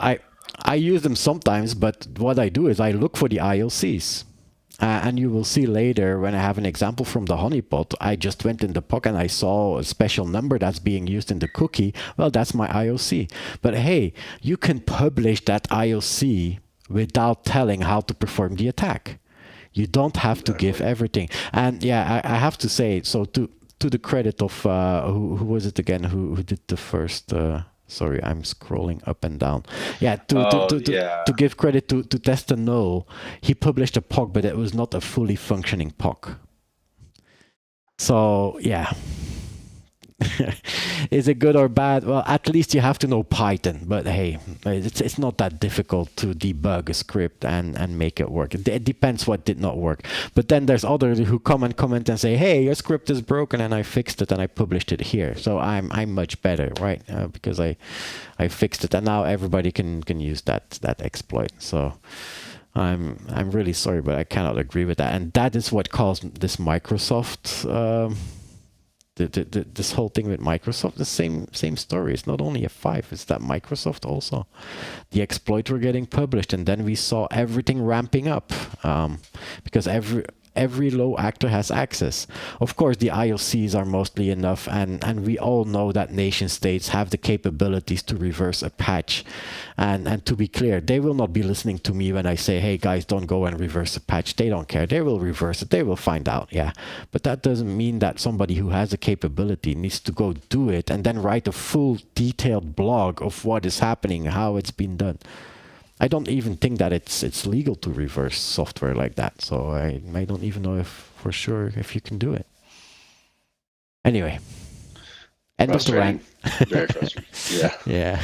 I use them sometimes, but what I do is I look for the IOCs. And you will see later when I have an example from the honeypot, I just went in the POC and I saw a special number that's being used in the cookie. Well, that's my IOC. But hey, you can publish that IOC without telling how to perform the attack. You don't have to give everything. And yeah, I have to say, so to the credit of, who was it again, who did the first... Sorry, I'm scrolling up and down. Yeah, to give credit to Tester Null, he published a POC, but it was not a fully functioning POC. So, yeah. Is it good or bad? Well, at least you have to know Python. But hey, it's not that difficult to debug a script and make it work. It depends what did not work. But then there's others who comment and say, hey, your script is broken and I fixed it and I published it here. So I'm much better, right? Because I fixed it and now everybody can use that exploit. So I'm really sorry, but I cannot agree with that. And that is what caused this Microsoft... this whole thing with Microsoft, the same story. It's not only F5, it's that Microsoft also. The exploits were getting published, and then we saw everything ramping up because every low actor has access. Of course, the IOCs are mostly enough, and we all know that nation states have the capabilities to reverse a patch. And to be clear, they will not be listening to me when I say, hey guys, don't go and reverse a patch. They don't care. They will reverse it. They will find out, yeah. But that doesn't mean that somebody who has a capability needs to go do it and then write a full detailed blog of what is happening, how it's been done. I don't even think that it's legal to reverse software like that. So I don't even know if for sure if you can do it. Anyway, end of the rant. Very frustrating. Yeah. Yeah.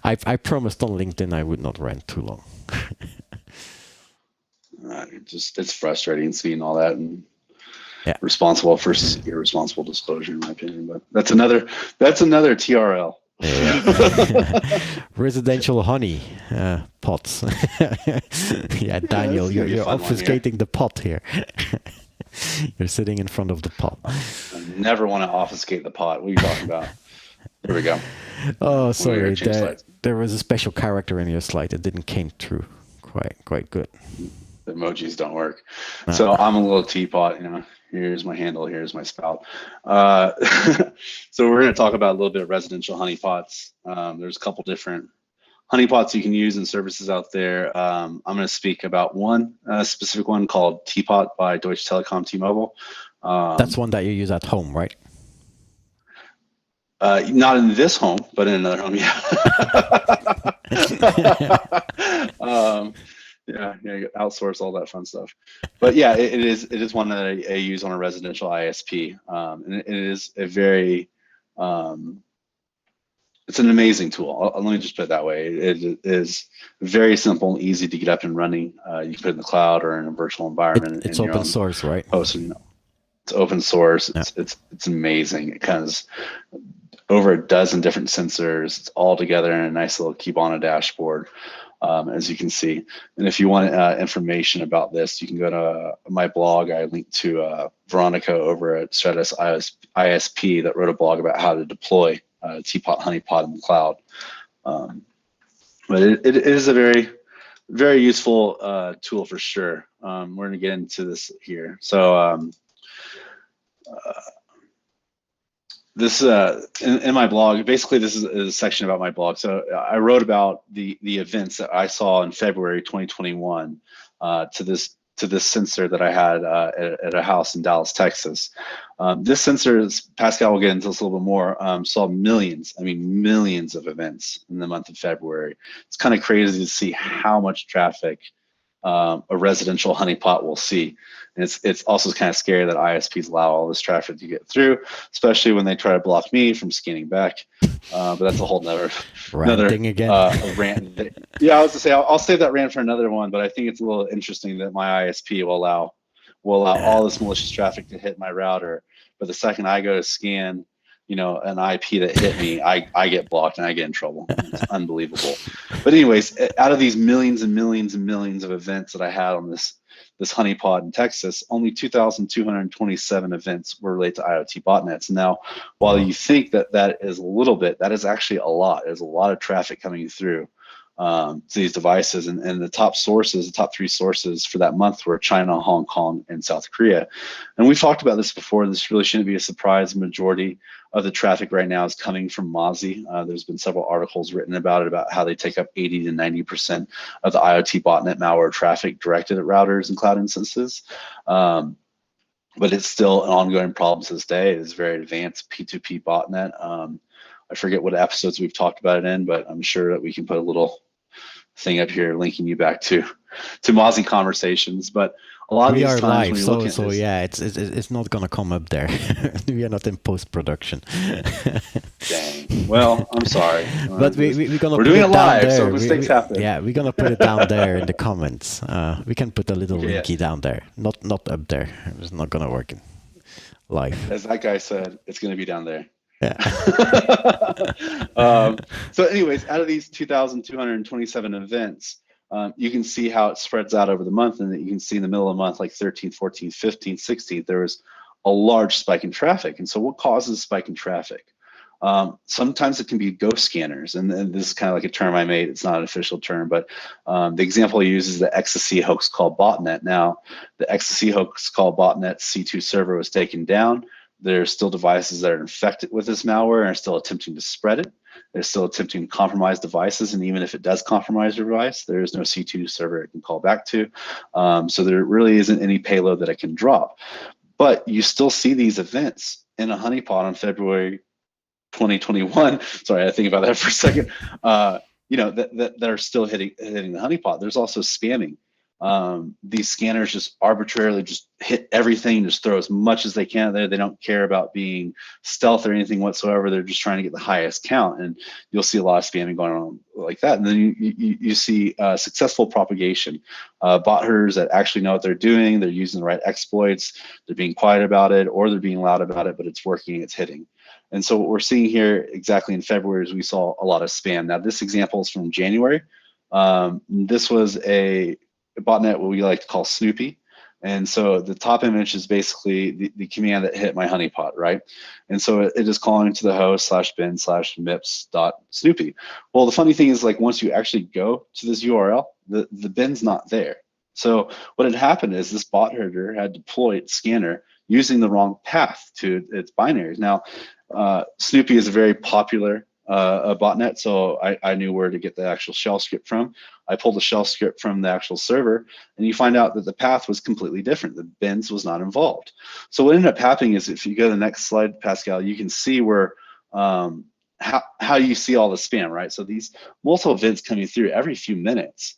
I promised on LinkedIn I would not rant too long. It's frustrating seeing all that and Yeah. responsible versus irresponsible disclosure, in my opinion. But that's another TRL. Yeah. Residential honey pots. Yeah, Daniel, you're obfuscating the pot here. You're sitting in front of the pot. I never want to obfuscate the pot. What are you talking about? There we go. Oh, sorry. There was a special character in your slide that didn't came through quite good. The emojis don't work. So I'm a little teapot, here's my handle, here's my spout. So we're going to talk about a little bit of residential honeypots. There's a couple different honeypots you can use in services out there. I'm going to speak about one specific one called Teapot by Deutsche Telekom T-Mobile. That's one that you use at home, right? Not in this home, but in another home, yeah. Yeah, you outsource all that fun stuff. But yeah, it is one that I use on a residential ISP, and it is a very, it's an amazing tool. Let me just put it that way. It is very simple and easy to get up and running. You can put it in the cloud or in a virtual environment. It's open source, right? It's open source. Yeah. It's amazing. It has over a dozen different sensors. It's all together in a nice little Kibana dashboard. As you can see. And if you want information about this, you can go to my blog. I linked to Veronica over at Stratus ISP that wrote a blog about how to deploy Teapot Honeypot in the cloud. But it is a very, very useful tool for sure. We're going to get into this here. So this in my blog, basically this is a section about my blog. So I wrote about the events that I saw in February 2021 to this sensor that I had at a house in Dallas, Texas. This sensor, Pascal will get into this a little bit more, saw millions of events in the month of February. It's kind of crazy to see how much traffic a residential honeypot will see. And it's also kind of scary that ISPs allow all this traffic to get through, especially when they try to block me from scanning back. But that's a whole nother again. Rant. Yeah, I was to say I'll save that rant for another one. But I think it's a little interesting that my ISP will allow all this malicious traffic to hit my router. But the second I go to scan, an IP that hit me, I get blocked and I get in trouble. It's unbelievable. But anyways, out of these millions and millions and millions of events that I had on this honeypot in Texas, only 2,227 events were related to IoT botnets. Now, while you think that is a little bit, that is actually a lot. There's a lot of traffic coming through to these devices, and the top 3 sources for that month were China, Hong Kong, and South Korea. And we've talked about this before. This really shouldn't be a surprise. The majority of the traffic right now is coming from Mozzie. There's been several articles written about it, about how they take up 80 to 90% of the IoT botnet malware traffic directed at routers and cloud instances. But it's still an ongoing problem to this day. It is very advanced P2P botnet. I forget what episodes we've talked about it in, but I'm sure that we can put a little thing up here linking you back to Mozzie conversations. But a lot of these times live, when you look at so this, yeah, it's not gonna come up there. We are not in post production. Dang. Well, I'm sorry. But we're gonna we're put doing it it down live, there. so mistakes happen. Yeah, we're gonna put it down there in the comments. We can put a little Yeah. linky down there, not up there. It's not gonna work in live. As that guy said, it's going to be down there. Yeah. So anyways, out of these 2,227 events, you can see how it spreads out over the month, and that you can see in the middle of the month, like 13th, 14th, 15th, 16th, there was a large spike in traffic. And so what causes spike in traffic? Sometimes it can be ghost scanners, and this is kind of like a term I made. It's not an official term, but the example I use is the ecstasy hoax called botnet. Now, the ecstasy hoax called botnet C2 server was taken down. There's still devices that are infected with this malware and are still attempting to spread it. They're still attempting to compromise devices, and even if it does compromise your device, there is no C2 server it can call back to. So there really isn't any payload that it can drop. But you still see these events in a honeypot on February 2021. Sorry, I think about that for a second. that are still hitting the honeypot. There's also spamming. These scanners just arbitrarily just hit everything, just throw as much as they can there. They don't care about being stealth or anything whatsoever. They're just trying to get the highest count, and you'll see a lot of spamming going on like that. And then you see successful propagation, bot herders that actually know what they're doing. They're using the right exploits. They're being quiet about it, or they're being loud about it, but it's working, it's hitting. And so what we're seeing here exactly in February is we saw a lot of spam. Now this example is from January. This was a botnet, what we like to call Snoopy. And so the top image is basically the command that hit my honeypot, right? And so it is calling to the host /bin/mips.snoopy. Well, the funny thing is, like, once you actually go to this URL, the bin's not there. So what had happened is this bot herder had deployed scanner using the wrong path to its binaries. Now, Snoopy is a very popular botnet, so I knew where to get the actual shell script from. I pulled the shell script from the actual server, and you find out that the path was completely different. The bins was not involved. So what ended up happening is, if you go to the next slide, Pascal, you can see where how you see all the spam, right? So these multiple events coming through every few minutes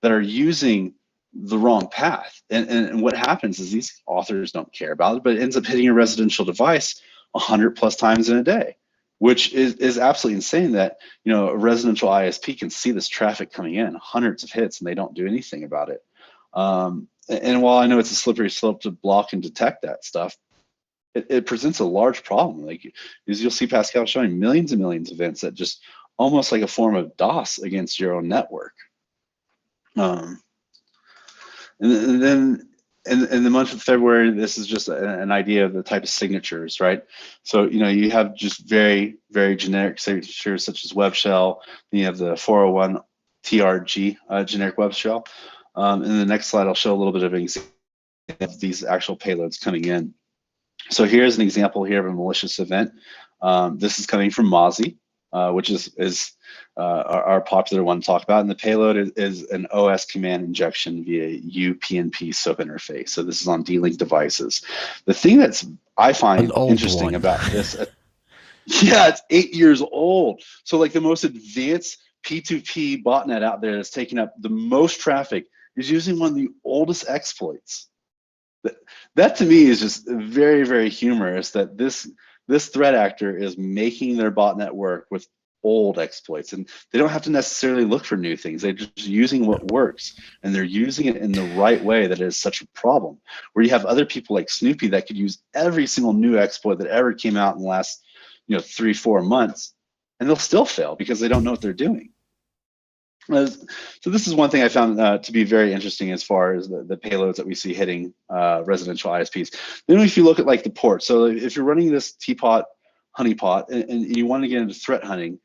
that are using the wrong path. And what happens is these authors don't care about it, but it ends up hitting a residential device 100+ times in a day, which is absolutely insane that, a residential ISP can see this traffic coming in, hundreds of hits, and they don't do anything about it. And while I know it's a slippery slope to block and detect that stuff, it presents a large problem. Like, as you'll see Pascal showing millions and millions of events that just almost like a form of DOS against your own network. And then in the month of February, this is just an idea of the type of signatures, right? So, you have just very, very generic signatures such as web shell. Then you have the 401 TRG generic web shell. In the next slide, I'll show a little bit of an example of these actual payloads coming in. So here's an example here of a malicious event. This is coming from Mozzie, which is our popular one to talk about. And the payload is an OS command injection via UPnP SOAP interface. So this is on D-Link devices. The thing I find interesting about this, yeah, it's 8 years old. So like the most advanced P2P botnet out there that's taking up the most traffic is using one of the oldest exploits. That to me is just very, very humorous that this threat actor is making their botnet work with old exploits, and they don't have to necessarily look for new things. They're just using what works, and they're using it in the right way that is such a problem. Where you have other people like Snoopy that could use every single new exploit that ever came out in the last 3-4 months, and they'll still fail because they don't know what they're doing. So this is one thing I found to be very interesting as far as the payloads that we see hitting residential ISPs. Then if you look at like the port, so if you're running this teapot, honeypot, and you want to get into threat hunting,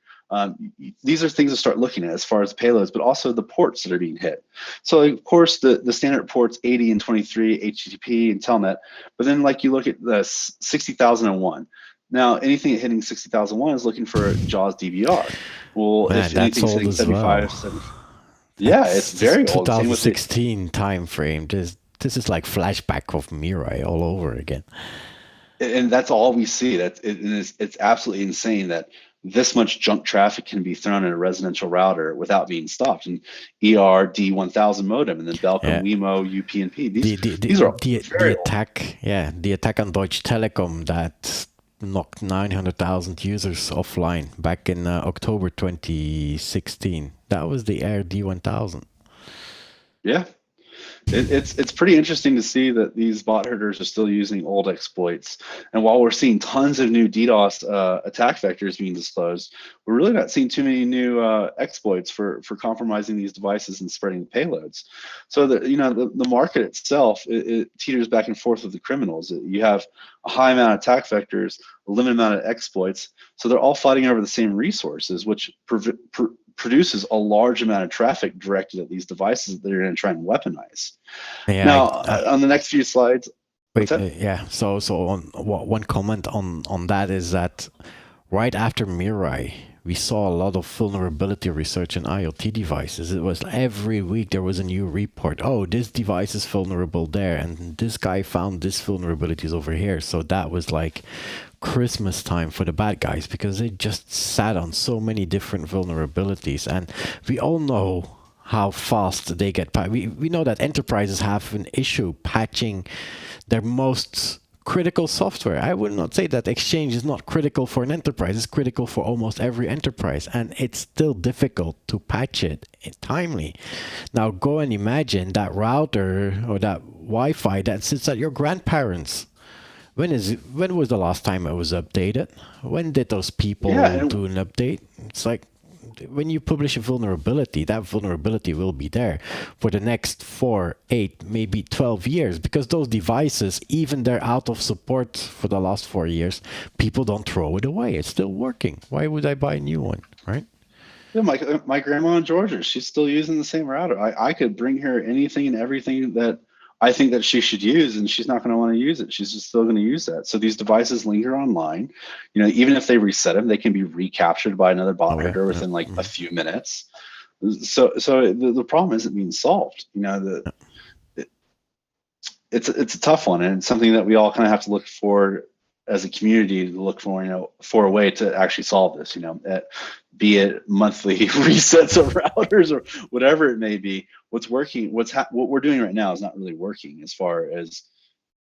these are things to start looking at as far as the payloads, but also the ports that are being hit. So of course the standard ports 80 and 23, HTTP and Telnet, but then like you look at the 60,001. Now, anything hitting 60,001 is looking for a JAWS DVR. Well, Man, if anything's hitting 75, 70, yeah, it's very old. 2016 time frame. This is like flashback of Mirai all over again. And that's all we see. It's absolutely insane that this much junk traffic can be thrown in a residential router without being stopped. And ER D1000 modem, and then Belcom, WeMo, UPnP. These are very attack. Old. Yeah, the attack on Deutsche Telekom that knocked 900,000 users offline back in October 2016. That was the Air D1000. Yeah. It's pretty interesting to see that these bot herders are still using old exploits. And while we're seeing tons of new DDoS attack vectors being disclosed, we're really not seeing too many new exploits for compromising these devices and spreading the payloads. So the market itself, it teeters back and forth with the criminals. You have a high amount of attack vectors, a limited amount of exploits. So they're all fighting over the same resources, which produces a large amount of traffic directed at these devices that they're going to try and weaponize. Yeah, now, on the next few slides. So on one comment on that is that right after Mirai, we saw a lot of vulnerability research in IoT devices. It was every week there was a new report. Oh, this device is vulnerable there, and this guy found this vulnerabilities over here. So that was like Christmas time for the bad guys because they just sat on so many different vulnerabilities, and we all know how fast they get. We know that enterprises have an issue patching their most critical software. I would not say that Exchange is not critical for an enterprise. It's critical for almost every enterprise, and it's still difficult to patch it timely. Now go and imagine that router or that Wi-Fi that sits at your grandparents. When was the last time it was updated? When did those people do an update? It's like when you publish a vulnerability, that vulnerability will be there for the next 4, 8, maybe 12 years, because those devices, even they're out of support for the last 4 years, people don't throw it away. It's still working. Why would I buy a new one, right? Yeah, my grandma in Georgia, she's still using the same router. I could bring her anything and everything that I think that she should use, and she's not going to want to use it. She's just still going to use that. So these devices linger online. Even if they reset them, they can be recaptured by another botnet within like a few minutes. So the problem isn't being solved. It's a tough one, and it's something that we all kind of have to look for as a community to look for, for a way to actually solve this, be it monthly resets of routers or whatever it may be. What's working, what we're doing right now is not really working as far as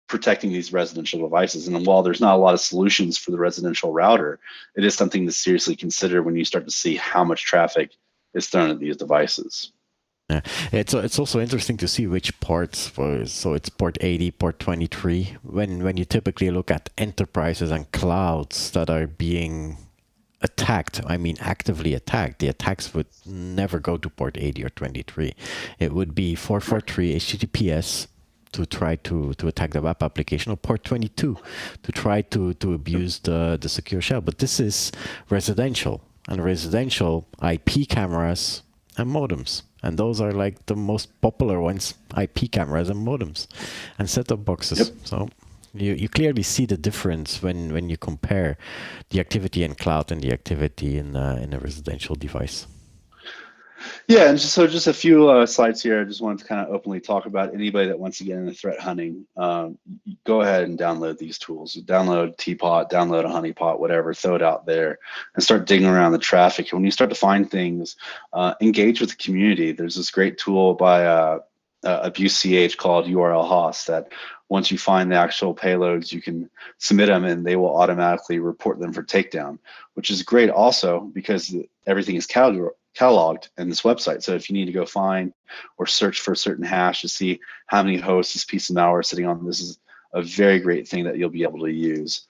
protecting these residential devices. And while there's not a lot of solutions for the residential router, it is something to seriously consider when you start to see how much traffic is thrown at these devices. Yeah, it's also interesting to see which ports. So it's port 80, port 23. When you typically look at enterprises and clouds that are being attacked, I mean actively attacked, the attacks would never go to port 80 or 23. It would be 443 HTTPS to try to attack the web application, or port 22 to try to abuse the secure shell. But this is residential, and residential IP cameras and modems. And those are like the most popular ones, IP cameras and modems and set-top boxes. Yep. So you clearly see the difference when you compare the activity in cloud and the activity in a residential device. Yeah, and just a few slides here. I just wanted to kind of openly talk about anybody that wants to get into threat hunting. Go ahead and download these tools. Download Teapot, download a Honeypot, whatever, throw it out there and start digging around the traffic. And when you start to find things, engage with the community. There's this great tool by AbuseCH called URL Host that once you find the actual payloads, you can submit them and they will automatically report them for takedown, which is great also because everything is cataloged in this website. So if you need to go find or search for a certain hash to see how many hosts this piece of malware is sitting on, this is a very great thing that you'll be able to use.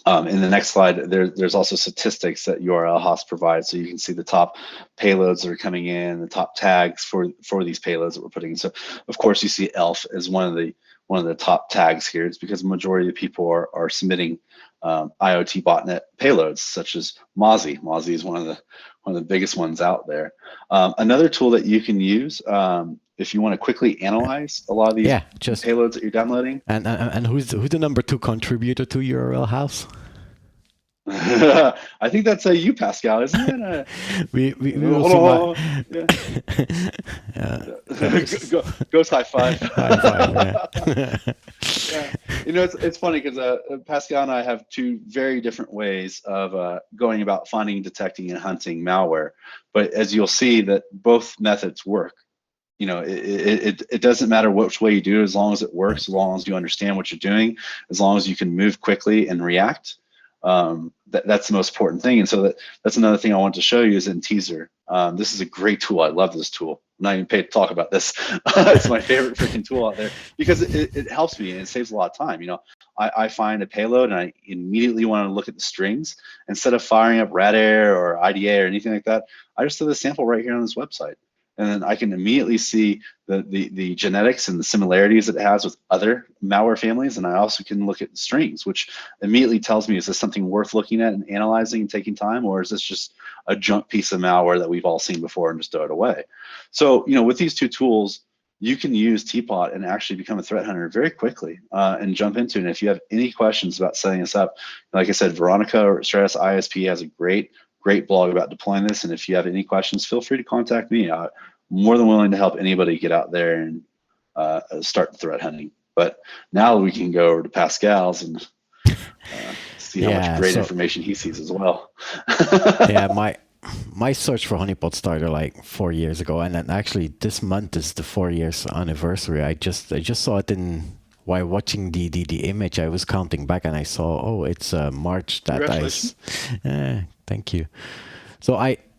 In the next slide, there's also statistics that URL Host provides, so you can see the top payloads that are coming in, the top tags for these payloads that we're putting in. So of course you see ELF as one of the top tags here. It's because the majority of people are submitting IoT botnet payloads such as Mozzie. Mozzie is one of the biggest ones out there. Another tool that you can use if you want to quickly analyze a lot of these payloads that you're downloading. And who's the number 2 contributor to URL House? I think that's you, Pascal, isn't it? We also Ghost high five. High five, yeah. It's funny because Pascal and I have two very different ways of going about finding, detecting, and hunting malware. But as you'll see, that both methods work. It doesn't matter which way you do it, as long as it works, as long as you understand what you're doing, as long as you can move quickly and react. That's the most important thing. And so that's another thing I want to show you is in Teaser. This is a great tool. I love this tool. I'm not even paid to talk about this. It's my favorite freaking tool out there because it helps me and it saves a lot of time. I find a payload and I immediately want to look at the strings. Instead of firing up Radware or IDA or anything like that, I just do the sample right here on this website. And then I can immediately see the genetics and the similarities that it has with other malware families. And I also can look at the strings, which immediately tells me, is this something worth looking at and analyzing and taking time, or is this just a junk piece of malware that we've all seen before and just throw it away? So, with these two tools, you can use Teapot and actually become a threat hunter very quickly and jump into it. And if you have any questions about setting this up, like I said, Veronica or Stratus ISP has a great blog about deploying this. And if you have any questions, feel free to contact me. I'm more than willing to help anybody get out there and start threat hunting. But now we can go over to Pascal's and see how much Yeah, great so information he sees as well. yeah, my search for honeypot started like 4 years ago, and then actually this month is the 4 years anniversary. I just saw it in while watching the image. I was counting back, and I saw, oh, it's March that Congratulations. thank you. So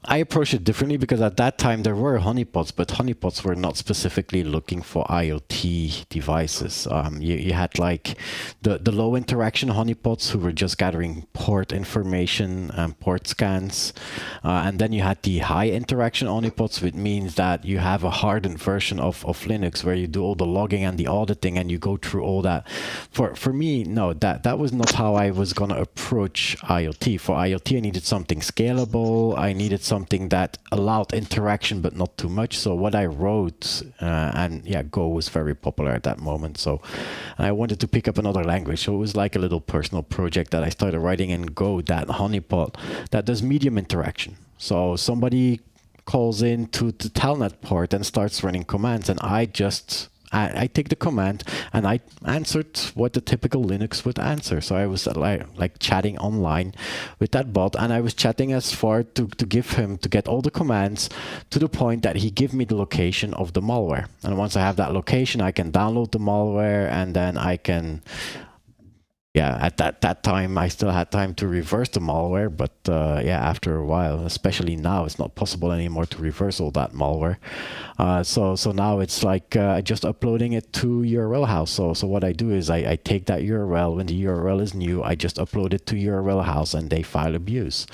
I approached it differently because at that time there were honeypots, but honeypots were not specifically looking for IoT devices. You had like the low interaction honeypots who were just gathering port information and port scans. And then you had the high interaction honeypots, which means that you have a hardened version of Linux where you do all the logging and the auditing and you go through all that. For me, no, that was not how I was going to approach IoT. For IoT, I needed something scalable. I needed something that allowed interaction, but not too much. So what I wrote, and yeah, Go was very popular at that moment. So I wanted to pick up another language. So it was like a little personal project that I started writing in Go, that honeypot that does medium interaction. So somebody calls in to the telnet port and starts running commands, and I take the command and I answered what the typical Linux would answer. So I was like chatting online with that bot, and I was chatting as far to get all the commands to the point that he give me the location of the malware. And once I have that location, I can download the malware, and then I can, yeah, at that time, I still had time to reverse the malware, but yeah, after a while, especially now, it's not possible anymore to reverse all that malware. So now it's like just uploading it to URL house. So what I do is I take that URL, when the URL is new, I just upload it to URL house and they file abuse.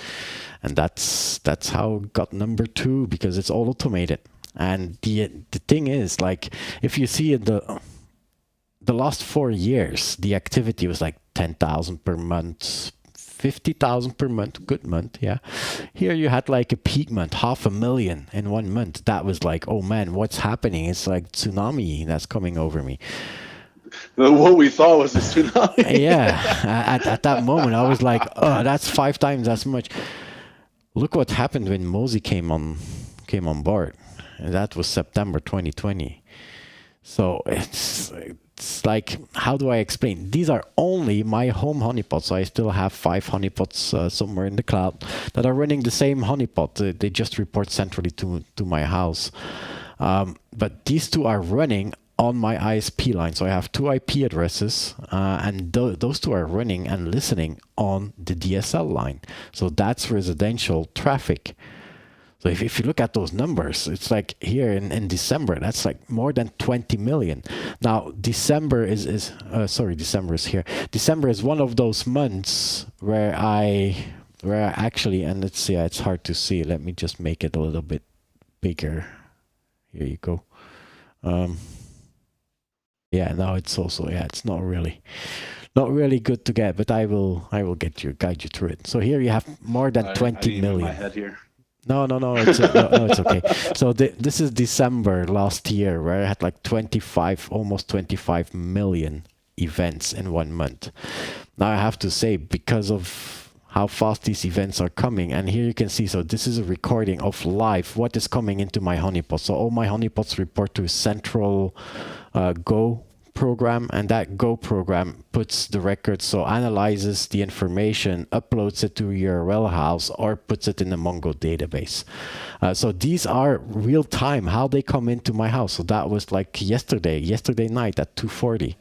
And that's how it got number 2, because it's all automated. And the thing is, like, if you see in the last 4 years, the activity was like 10,000 per month, 50,000 per month, good month, yeah. Here you had like a peak month, 500,000 in 1 month. That was like, oh man, what's happening? It's like tsunami that's coming over me. What we thought was a tsunami. Yeah, at that moment, I was like, oh, that's 5 times as much. Look what happened when Mozy came on board. And that was September 2020. So it's like, how do I explain? These are only my home honeypots. So I still have 5 honeypots somewhere in the cloud that are running the same honeypot. They just report centrally to my house. But these 2 are running on my ISP line. So I have 2 IP addresses, and those 2 are running and listening on the DSL line. So that's residential traffic. So if you look at those numbers, it's like here in December, that's like more than 20 million. Now, December is here. December is one of those months where I actually, and let's see, it's hard to see. Let me just make it a little bit bigger. Here you go. Yeah, now it's also, yeah, it's not really good to get, but I will guide you through it. So here you have more than 20 million. My head here. No, it's it's okay. So this is December last year, where I had like almost 25 million events in 1 month. Now I have to say, because of how fast these events are coming, and here you can see, so this is a recording of live what is coming into my honeypot. So all my honeypots report to a central Go program, and that Go program puts the records, so analyzes the information, uploads it to a URL house, or puts it in a Mongo database. So these are real time, how they come into my house. So that was like yesterday night at 2:40.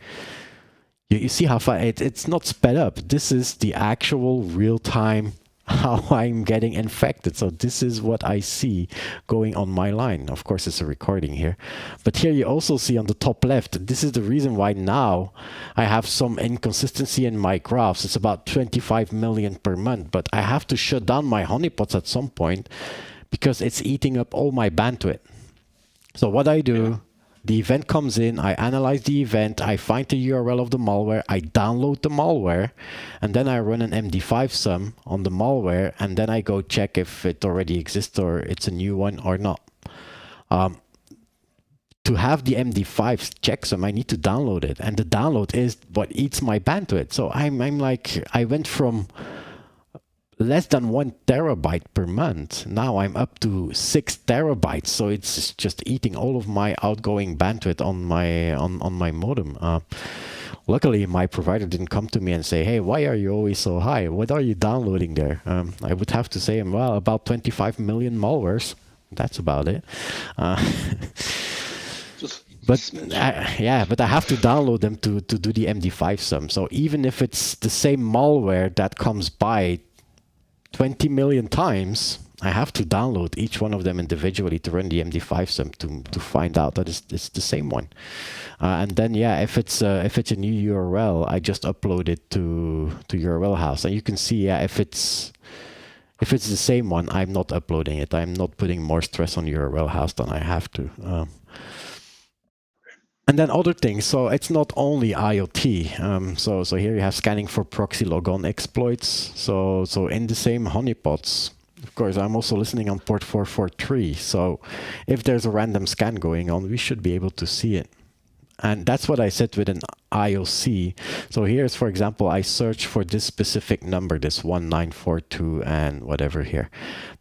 You see how far it's not sped up. This is the actual real time how I'm getting infected. So this is what I see going on my line. Of course, it's a recording here. But here you also see on the top left, this is the reason why now I have some inconsistency in my graphs. It's about 25 million per month, but I have to shut down my honeypots at some point because it's eating up all my bandwidth. So what I do, the event comes in, I analyze the event, I find the URL of the malware, I download the malware, and then I run an MD5 sum on the malware, and then I go check if it already exists or it's a new one or not. To have the MD5 checksum, I need to download it, and the download is what eats my bandwidth. So I'm like, I went from less than 1 terabyte per month. Now I'm up to 6 terabytes. So it's just eating all of my outgoing bandwidth on my modem. Luckily, my provider didn't come to me and say, "Hey, why are you always so high? What are you downloading there?" I would have to say, "Well, about 25 million malwares. That's about it." But but I have to download them to do the MD5 sum. So even if it's the same malware that comes by 20 million times, I have to download each one of them individually to run the MD5 sum to find out that it's the same one. And then if it's a new URL, I just upload it to URL house, and you can see if it's the same one, I'm not uploading it. I'm not putting more stress on URL house than I have to. And then other things. So it's not only IoT. So here you have scanning for ProxyLogon exploits. So in the same honeypots, of course, I'm also listening on port 443. So if there's a random scan going on, we should be able to see it. And that's what I said with an IOC. So here's, for example, I search for this specific number, this 1942 and whatever here.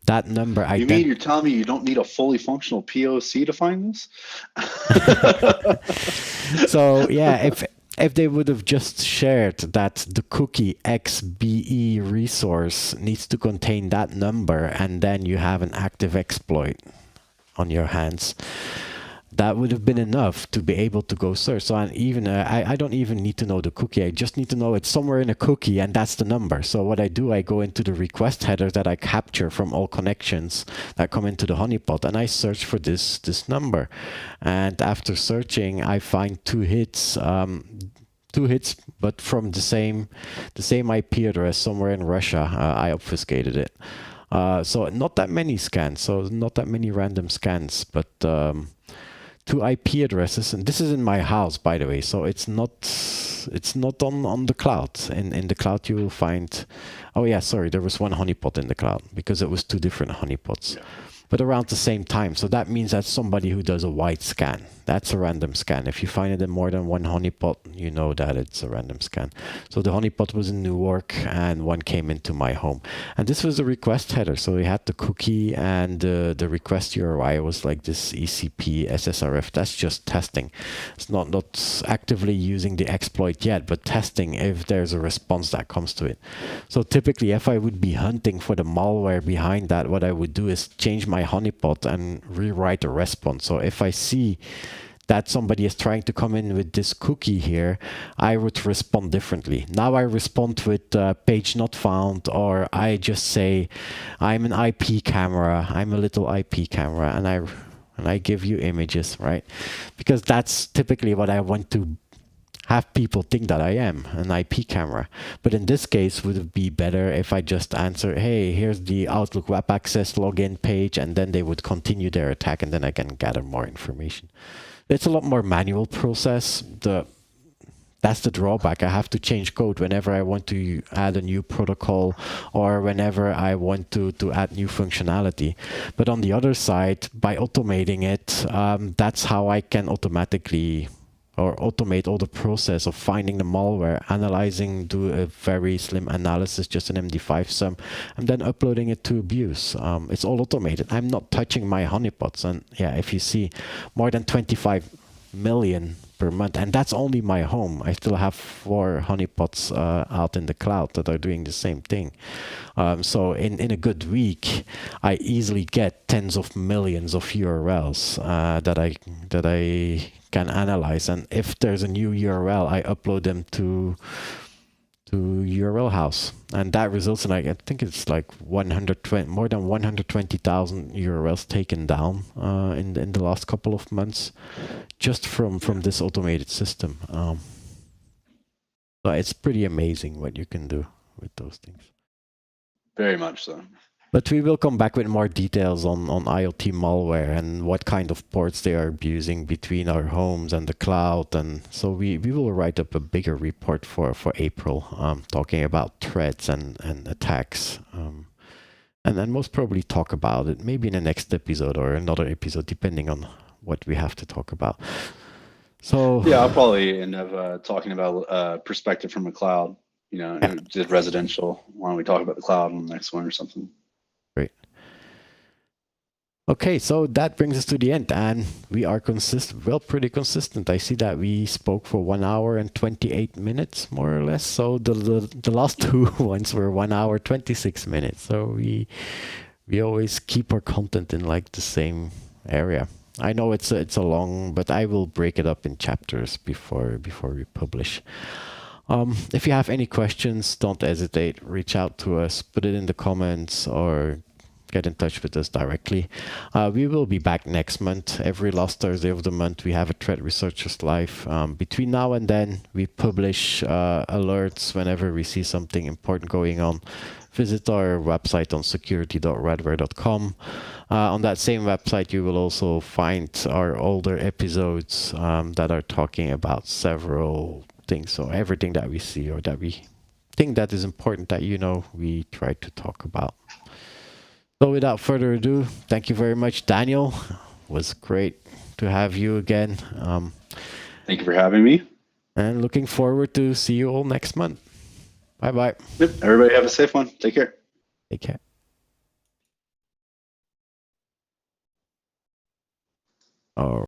That number You mean you're telling me you don't need a fully functional POC to find this? So if they would have just shared that the cookie XBE resource needs to contain that number, and then you have an active exploit on your hands, that would have been enough to be able to go search. So I don't even need to know the cookie. I just need to know it's somewhere in a cookie, and that's the number. So what I do, I go into the request header that I capture from all connections that come into the honeypot, and I search for this number. And after searching, I find two hits, but from the same IP address somewhere in Russia. I obfuscated it. So not that many scans. So not that many random scans, but. Two IP addresses, and this is in my house, by the way, so it's not on the cloud. In the cloud you will find, there was one honeypot in the cloud because it was two different honeypots. But around the same time. So that means that somebody who does a wide scan, that's a random scan. If you find it in more than one honeypot, you know that it's a random scan. So the honeypot was in Newark, and one came into my home. And this was the request header. So we had the cookie, and the request URI was like this ECP SSRF. That's just testing. It's not actively using the exploit yet, but testing if there's a response that comes to it. So typically, if I would be hunting for the malware behind that, what I would do is change my honeypot and rewrite a response. So if I see that somebody is trying to come in with this cookie here, I would respond differently. Now I respond with page not found, or I just say I'm an IP camera, I'm a little IP camera, and I give you images, right? Because that's typically what I want to have people think that I am, an IP camera. But in this case, would it be better if I just answer, hey, here's the Outlook Web Access login page, and then they would continue their attack, and then I can gather more information. It's a lot more manual process. That's the drawback. I have to change code whenever I want to add a new protocol, or whenever I want to add new functionality. But on the other side, by automating it, that's how I can automatically or automate all the process of finding the malware, analyzing, do a very slim analysis, just an MD5 sum, and then uploading it to Abuse. It's all automated. I'm not touching my honeypots. And if you see more than 25 million per month, and that's only my home. I still have 4 honeypots out in the cloud that are doing the same thing. So in a good week, I easily get tens of millions of URLs that I can analyze, and if there's a new URL, I upload them to URL house, and that results in, I think it's like more than 120,000 URLs taken down in the last couple of months, just from this automated system. So it's pretty amazing what you can do with those things. Very much so. But we will come back with more details on IoT malware and what kind of ports they are abusing between our homes and the cloud. And so we will write up a bigger report for April, talking about threats and attacks. And then most probably talk about it maybe in the next episode or another episode, depending on what we have to talk about. So I'll probably end up talking about perspective from a cloud. Did residential. Why don't we talk about the cloud on the next one or something? Great. Okay, so that brings us to the end, and we are consistent. Well, pretty consistent. I see that we spoke for 1 hour and 28 minutes, more or less. So the last two ones were 1 hour 26 minutes. So we always keep our content in like the same area. I know it's a long, but I will break it up in chapters before we publish. If you have any questions, don't hesitate. Reach out to us, put it in the comments, or get in touch with us directly. We will be back next month. Every last Thursday of the month, we have a Threat Researchers Live. Between now and then, we publish alerts whenever we see something important going on. Visit our website on security.radware.com. On that same website, you will also find our older episodes that are talking about several things. So everything that we see or that we think that is important that you know, we try to talk about. So without further ado, thank you very much, Daniel. It was great to have you again. Thank you for having me. And looking forward to see you all next month. Bye-bye. Yep. Everybody have a safe one. Take care. Take care. All